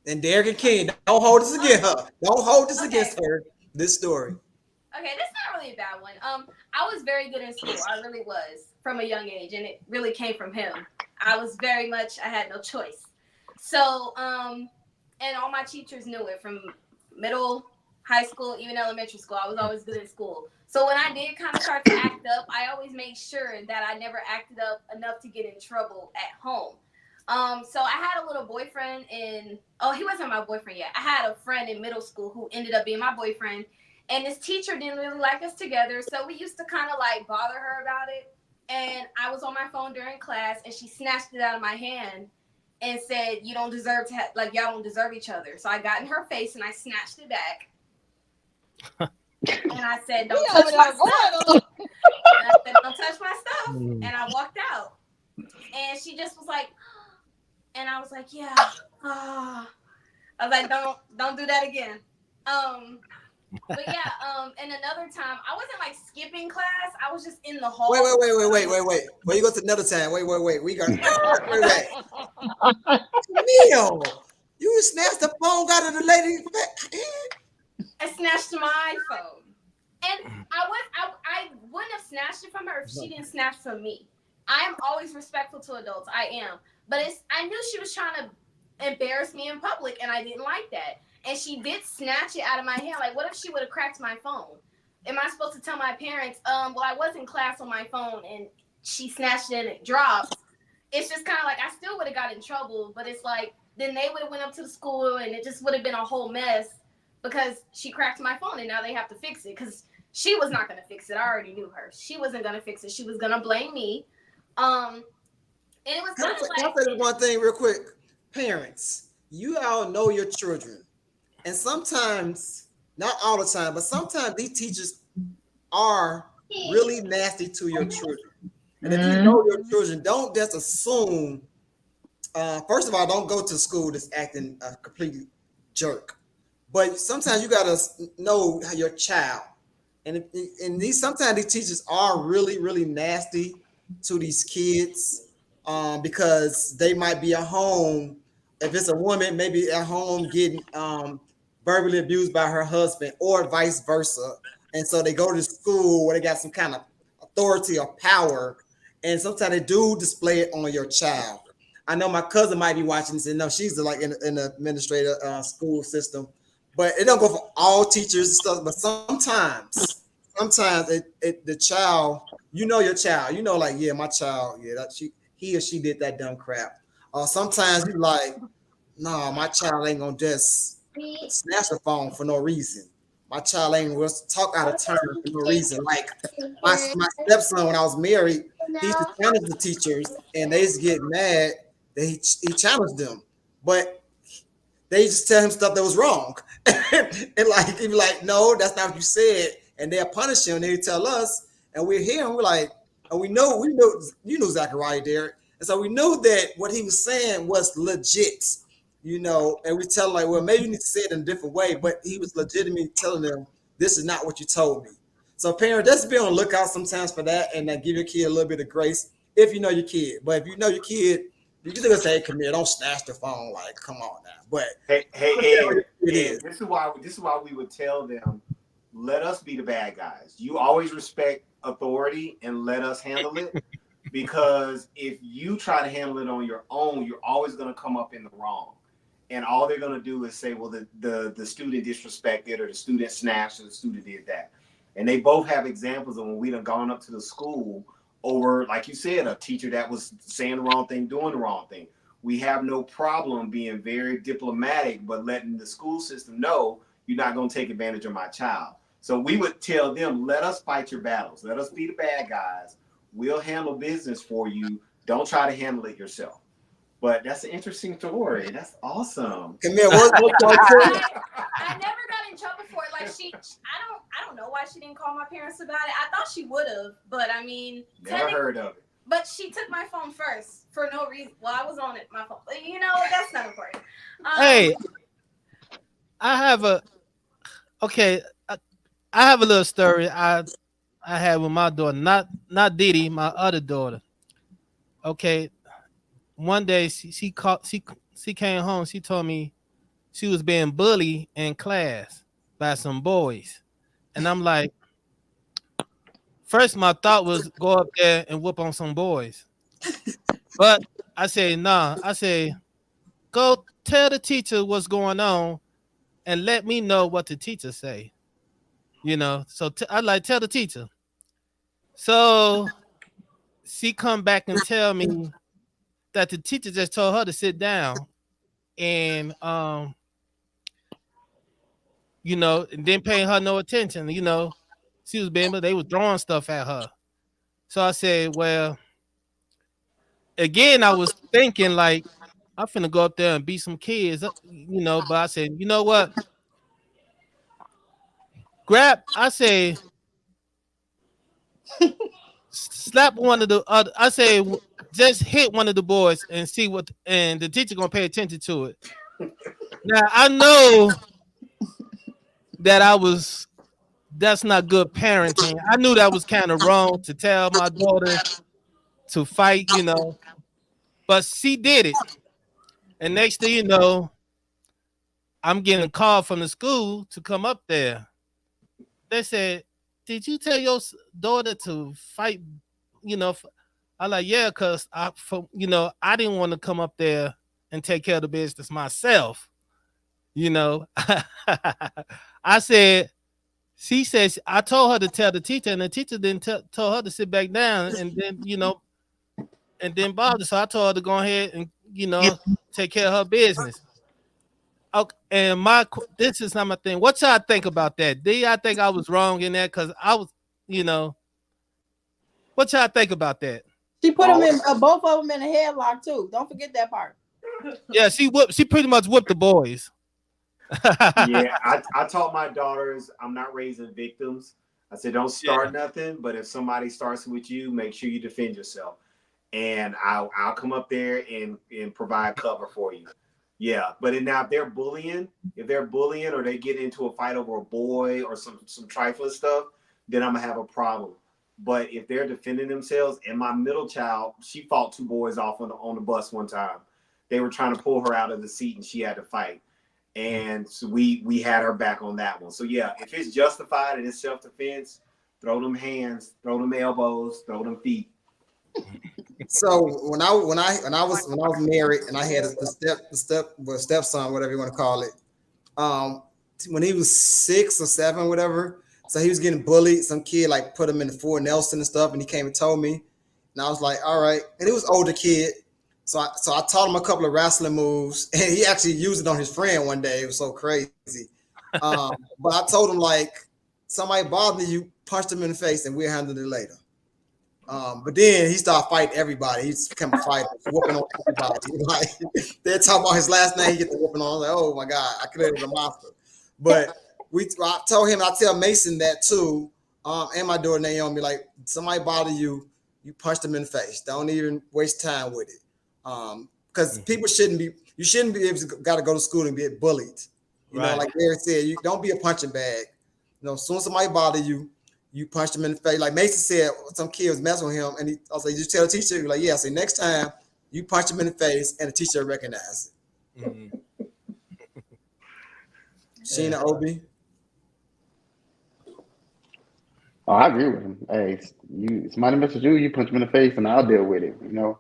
And Derek and King, don't hold this against her. Don't hold this Okay. against her. This story. Okay, that's not really a bad one. I was very good in school. I really was from a young age, and it really came from him. I was very much. I had no choice. So, and all my teachers knew it from middle, high school, even elementary school. I was always good in school. So when I did kind of start to act up, I always made sure that I never acted up enough to get in trouble at home. So I had a little boyfriend he wasn't my boyfriend yet. I had a friend in middle school who ended up being my boyfriend. And this teacher didn't really like us together. So we used to kind of like bother her about it. And I was on my phone during class and she snatched it out of my hand and said, "You don't deserve to like y'all don't deserve each other." So I got in her face and I snatched it back. And I said, "Don't touch my stuff." And I said, "Don't touch my stuff." And I walked out. And she just was like, and I was like, "Yeah." I was like, "Don't do that again." But yeah, and another time I wasn't like skipping class. I was just in the hall. Wait. Well, you go to another time. Wait. We got wait. Camille, you snatched the phone, got to the lady. I snatched my phone, and I wouldn't have snatched it from her if she didn't snatch from me. I am always respectful to adults. I am, but I knew she was trying to embarrass me in public, and I didn't like that. And she did snatch it out of my hand. Like, what if she would have cracked my phone? Am I supposed to tell my parents, well, I was in class on my phone and she snatched it and it dropped? It's just kind of like, I still would have got in trouble, but it's like, then they would have went up to the school and it just would have been a whole mess because she cracked my phone and now they have to fix it because she was not going to fix it. I already knew her. She wasn't going to fix it. She was going to blame me. And it was kind of like... I'll say one thing real quick. Parents, you all know your children. And sometimes, not all the time, but sometimes these teachers are really nasty to your children. And if you know your children, don't just assume, first of all, don't go to school just acting a complete jerk. But sometimes you got to know your child. And sometimes these teachers are really, really nasty to these kids because they might be at home. If it's a woman, maybe at home getting verbally abused by her husband or vice versa. And so they go to school where they got some kind of authority or power. And sometimes they do display it on your child. I know my cousin might be watching this and no, she's like in the administrative school system, but it don't go for all teachers and stuff. But sometimes the child, you know your child, you know, like, yeah, my child, yeah, he or she did that dumb crap. Or sometimes you like, no, my child ain't gonna just snatch the phone for no reason. My child ain't gonna talk out of turn for no reason. Like my stepson, when I was married, he used to challenge the teachers, and they used to get mad that he challenged them, but they just tell him stuff that was wrong, and like he'd be like, "No, that's not what you said," and they'll punish him. And they tell us, and we're here, and we're like, and we know, you know Zachariah, Derek, and so we knew that what he was saying was legit. You know, and we tell them like, well, maybe you need to say it in a different way, but he was legitimately telling them, this is not what you told me. So parents, just be on the lookout sometimes for that and give your kid a little bit of grace if you know your kid. But if you know your kid, you just gonna say, hey, come here, don't snatch the phone. Like, come on now. But hey, Ed, this is why we would tell them, let us be the bad guys. You always respect authority and let us handle it. Because if you try to handle it on your own, you're always gonna come up in the wrong. And all they're going to do is say, well, the student disrespected or the student snatched or the student did that. And they both have examples of when we done gone up to the school over, like you said, a teacher that was saying the wrong thing, doing the wrong thing. We have no problem being very diplomatic, but letting the school system know you're not going to take advantage of my child. So we would tell them, let us fight your battles. Let us be the bad guys. We'll handle business for you. Don't try to handle it yourself. But that's an interesting story. That's awesome. Camille, I never got in trouble for it. Like I don't know why she didn't call my parents about it. I thought she would have, but I mean, never heard of it. But she took my phone first for no reason. Well, I was on it, my phone. You know, that's not important. Hey, I have a little story I had with my daughter, not Didi, my other daughter. Okay. One day she came home. She told me she was being bullied in class by some boys, and I'm like, first my thought was go up there and whoop on some boys, but I said nah. I said go tell the teacher what's going on and let me know what the teacher say. You know, so I like tell the teacher. So she come back and tell me that the teacher just told her to sit down and you know, and didn't pay her no attention. You know, she was being, they was throwing stuff at her. So I said, well, again, I was thinking like, I'm finna go up there and beat some kids, you know. But I said, you know what? I say, slap one of the other. I say, just hit one of the boys and see what, and the teacher gonna pay attention to it. Now I know that that's not good parenting. I knew that was kind of wrong to tell my daughter to fight, you know, but she did it. And next thing you know, I'm getting a call from the school to come up there. They said, "Did you tell your daughter to fight?" You know, I like, yeah, cause I didn't want to come up there and take care of the business myself. You know, I said, she says, I told her to tell the teacher, and the teacher didn't told her to sit back down, and then and then bother. So I told her to go ahead and take care of her business. Okay, and this is not my thing. What y'all think about that? Do y'all think I was wrong in that? Because I was, what y'all think about that? She put them in both of them in a headlock too. Don't forget that part. Yeah, she pretty much whooped the boys. Yeah, I taught my daughters I'm not raising victims. I said don't start nothing, but if somebody starts with you, make sure you defend yourself. And I'll come up there and provide cover for you. Yeah, but now if they're bullying or they get into a fight over a boy or some trifling stuff, then I'm gonna have a problem. But if they're defending themselves, and my middle child, she fought two boys off on the bus one time. They were trying to pull her out of the seat, and she had to fight. And so we had her back on that one. So yeah, if it's justified and it's self-defense, throw them hands, throw them elbows, throw them feet. So when I was married and I had the stepson, whatever you want to call it, when he was 6 or 7, whatever, so he was getting bullied. Some kid like put him in the Fort Nelson and stuff, and he came and told me, and I was like, all right. And it was an older kid, so I taught him a couple of wrestling moves, and he actually used it on his friend one day. It was so crazy. But I told him, like, somebody bothered you, punched him in the face, and we'll handle it later. But then he started fighting everybody. He's become a fighter, whooping on everybody. Like, they're talking about his last name, he get the whooping on. I was like, oh my God, I could have been a monster. But I told him, I tell Mason that too, and my daughter Naomi, like, somebody bother you, you punch them in the face. Don't even waste time with it. Because people shouldn't be able to got to go to school and get bullied. You know, like Eric said, you don't be a punching bag. You know, as soon as somebody bother you, you punch them in the face. Like Mason said, some kid was messing with him, and I was like, "You tell the teacher." You're like, "Yeah." I say, next time you punch him in the face, and the teacher recognize it. Mm-hmm. Sheena, Obi. Oh, I agree with him. Hey, somebody messes you punch him in the face, and I'll deal with it. You know,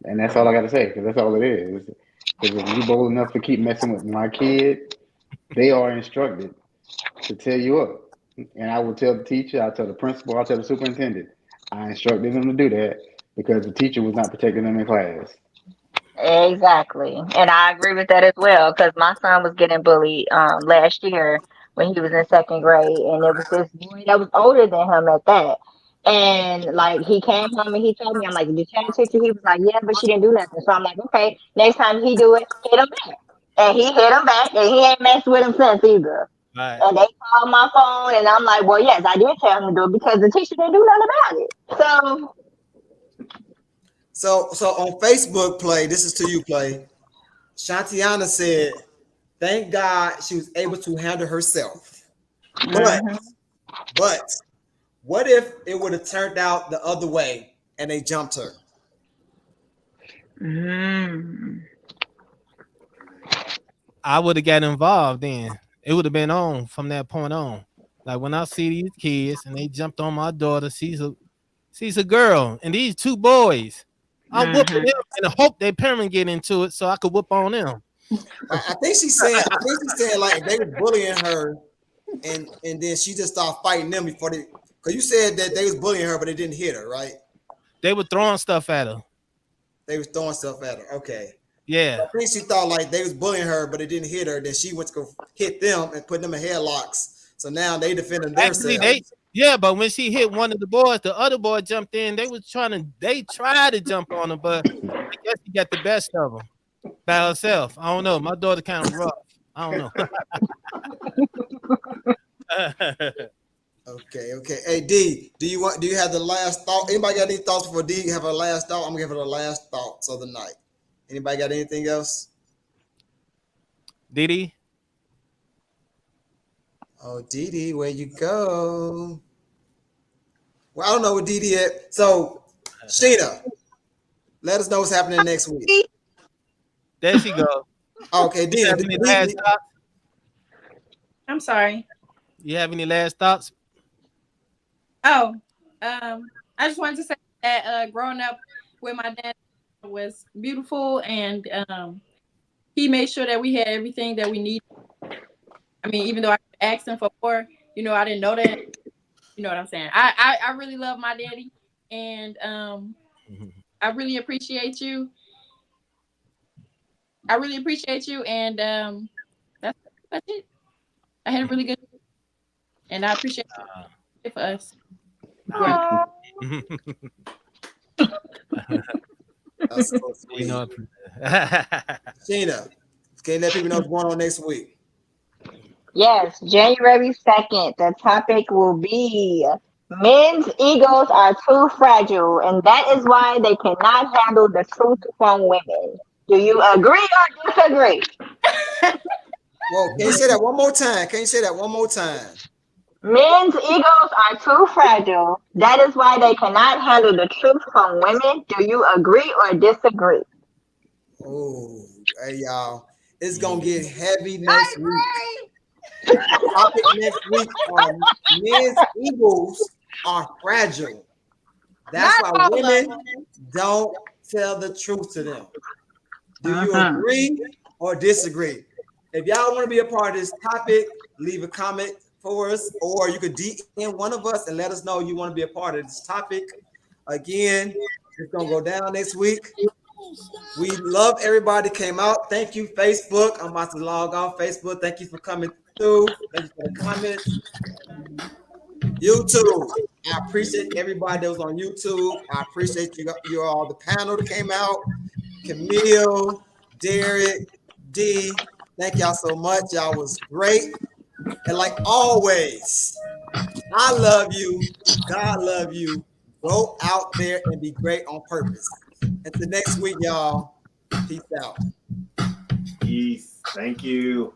and that's all I got to say, because that's all it is. Because if you bold enough to keep messing with my kid, they are instructed to tell you up. And I will tell the teacher, I'll tell the principal, I'll tell the superintendent. I instructed them to do that because the teacher was not protecting them in class. Exactly. And I agree with that as well because my son was getting bullied last year when he was in second grade. And it was this boy that was older than him at that. And like he came home and he told me, I'm like, did you tell the teacher? He was like, yeah, but she didn't do nothing. So I'm like, okay, next time he do it, hit him back. And he hit him back and he ain't messed with him since either. Right. And they called my phone, and I'm like, well, yes, I did tell him to do it because the teacher didn't do nothing about it. So on Facebook, Play, this is to you, Play. Shantiana said, thank God she was able to handle herself. But what if it would have turned out the other way and they jumped her? I would have got involved then. It would have been on from that point on. Like when I see these kids and they jumped on my daughter, she's a girl, and these two boys, I'm whooping them and I hope their parents get into it so I could whoop on them. I think she said like they were bullying her, and then she just started fighting them before they. Because you said that they was bullying her, but they didn't hit her, right? They were throwing stuff at her. They was throwing stuff at her. Okay. Yeah. I think she thought like they was bullying her, but it didn't hit her. Then she went to go hit them and put them in headlocks. So now they defending themselves. But when she hit one of the boys, the other boy jumped in. They tried to jump on her, but I guess he got the best of them. by herself. I don't know. My daughter kind of rough. I don't know. Okay. Hey D, do you have the last thought? Anybody got any thoughts before D have a last thought? I'm gonna give her the last thoughts of the night. Anybody got anything else? Didi? Oh, Didi, where you go? Well, I don't know where Didi at. So, Sheena, let us know what's happening next week. There she go. Okay, You Didi. have any last thoughts? I'm sorry. You have any last thoughts? Oh, I just wanted to say that growing up with my dad was beautiful, and he made sure that we had everything that we needed. I mean, even though I asked him for more, I didn't know that. You know what I'm saying? I really love my daddy, and I really appreciate you. And that's it. I had a really good, and I appreciate it for us. That's so sweet. Sheena, can you let people know what's going on next week? Yes, January 2nd, the topic will be men's egos are too fragile, and that is why they cannot handle the truth from women. Do you agree or disagree? Well, can you say that one more time? Men's egos are too fragile. That is why they cannot handle the truth from women. Do you agree or disagree? Oh, hey y'all, it's gonna get heavy next week. Topic next week are men's egos are fragile. That's why women don't tell the truth to them. Do you agree or disagree? If y'all want to be a part of this topic, leave a comment for us, or you could DM one of us and let us know you want to be a part of this topic. Again, it's gonna go down next week. We love everybody that came out. Thank you, Facebook. I'm about to log on Facebook. Thank you for coming through. Thank you for the comments. YouTube. I appreciate everybody that was on YouTube. I appreciate you all, the panel that came out. Camille, Derek, D. Thank y'all so much. Y'all was great. And like always, I love you. God love you. Go out there and be great on purpose. Until next week, y'all. Peace out. Peace. Thank you.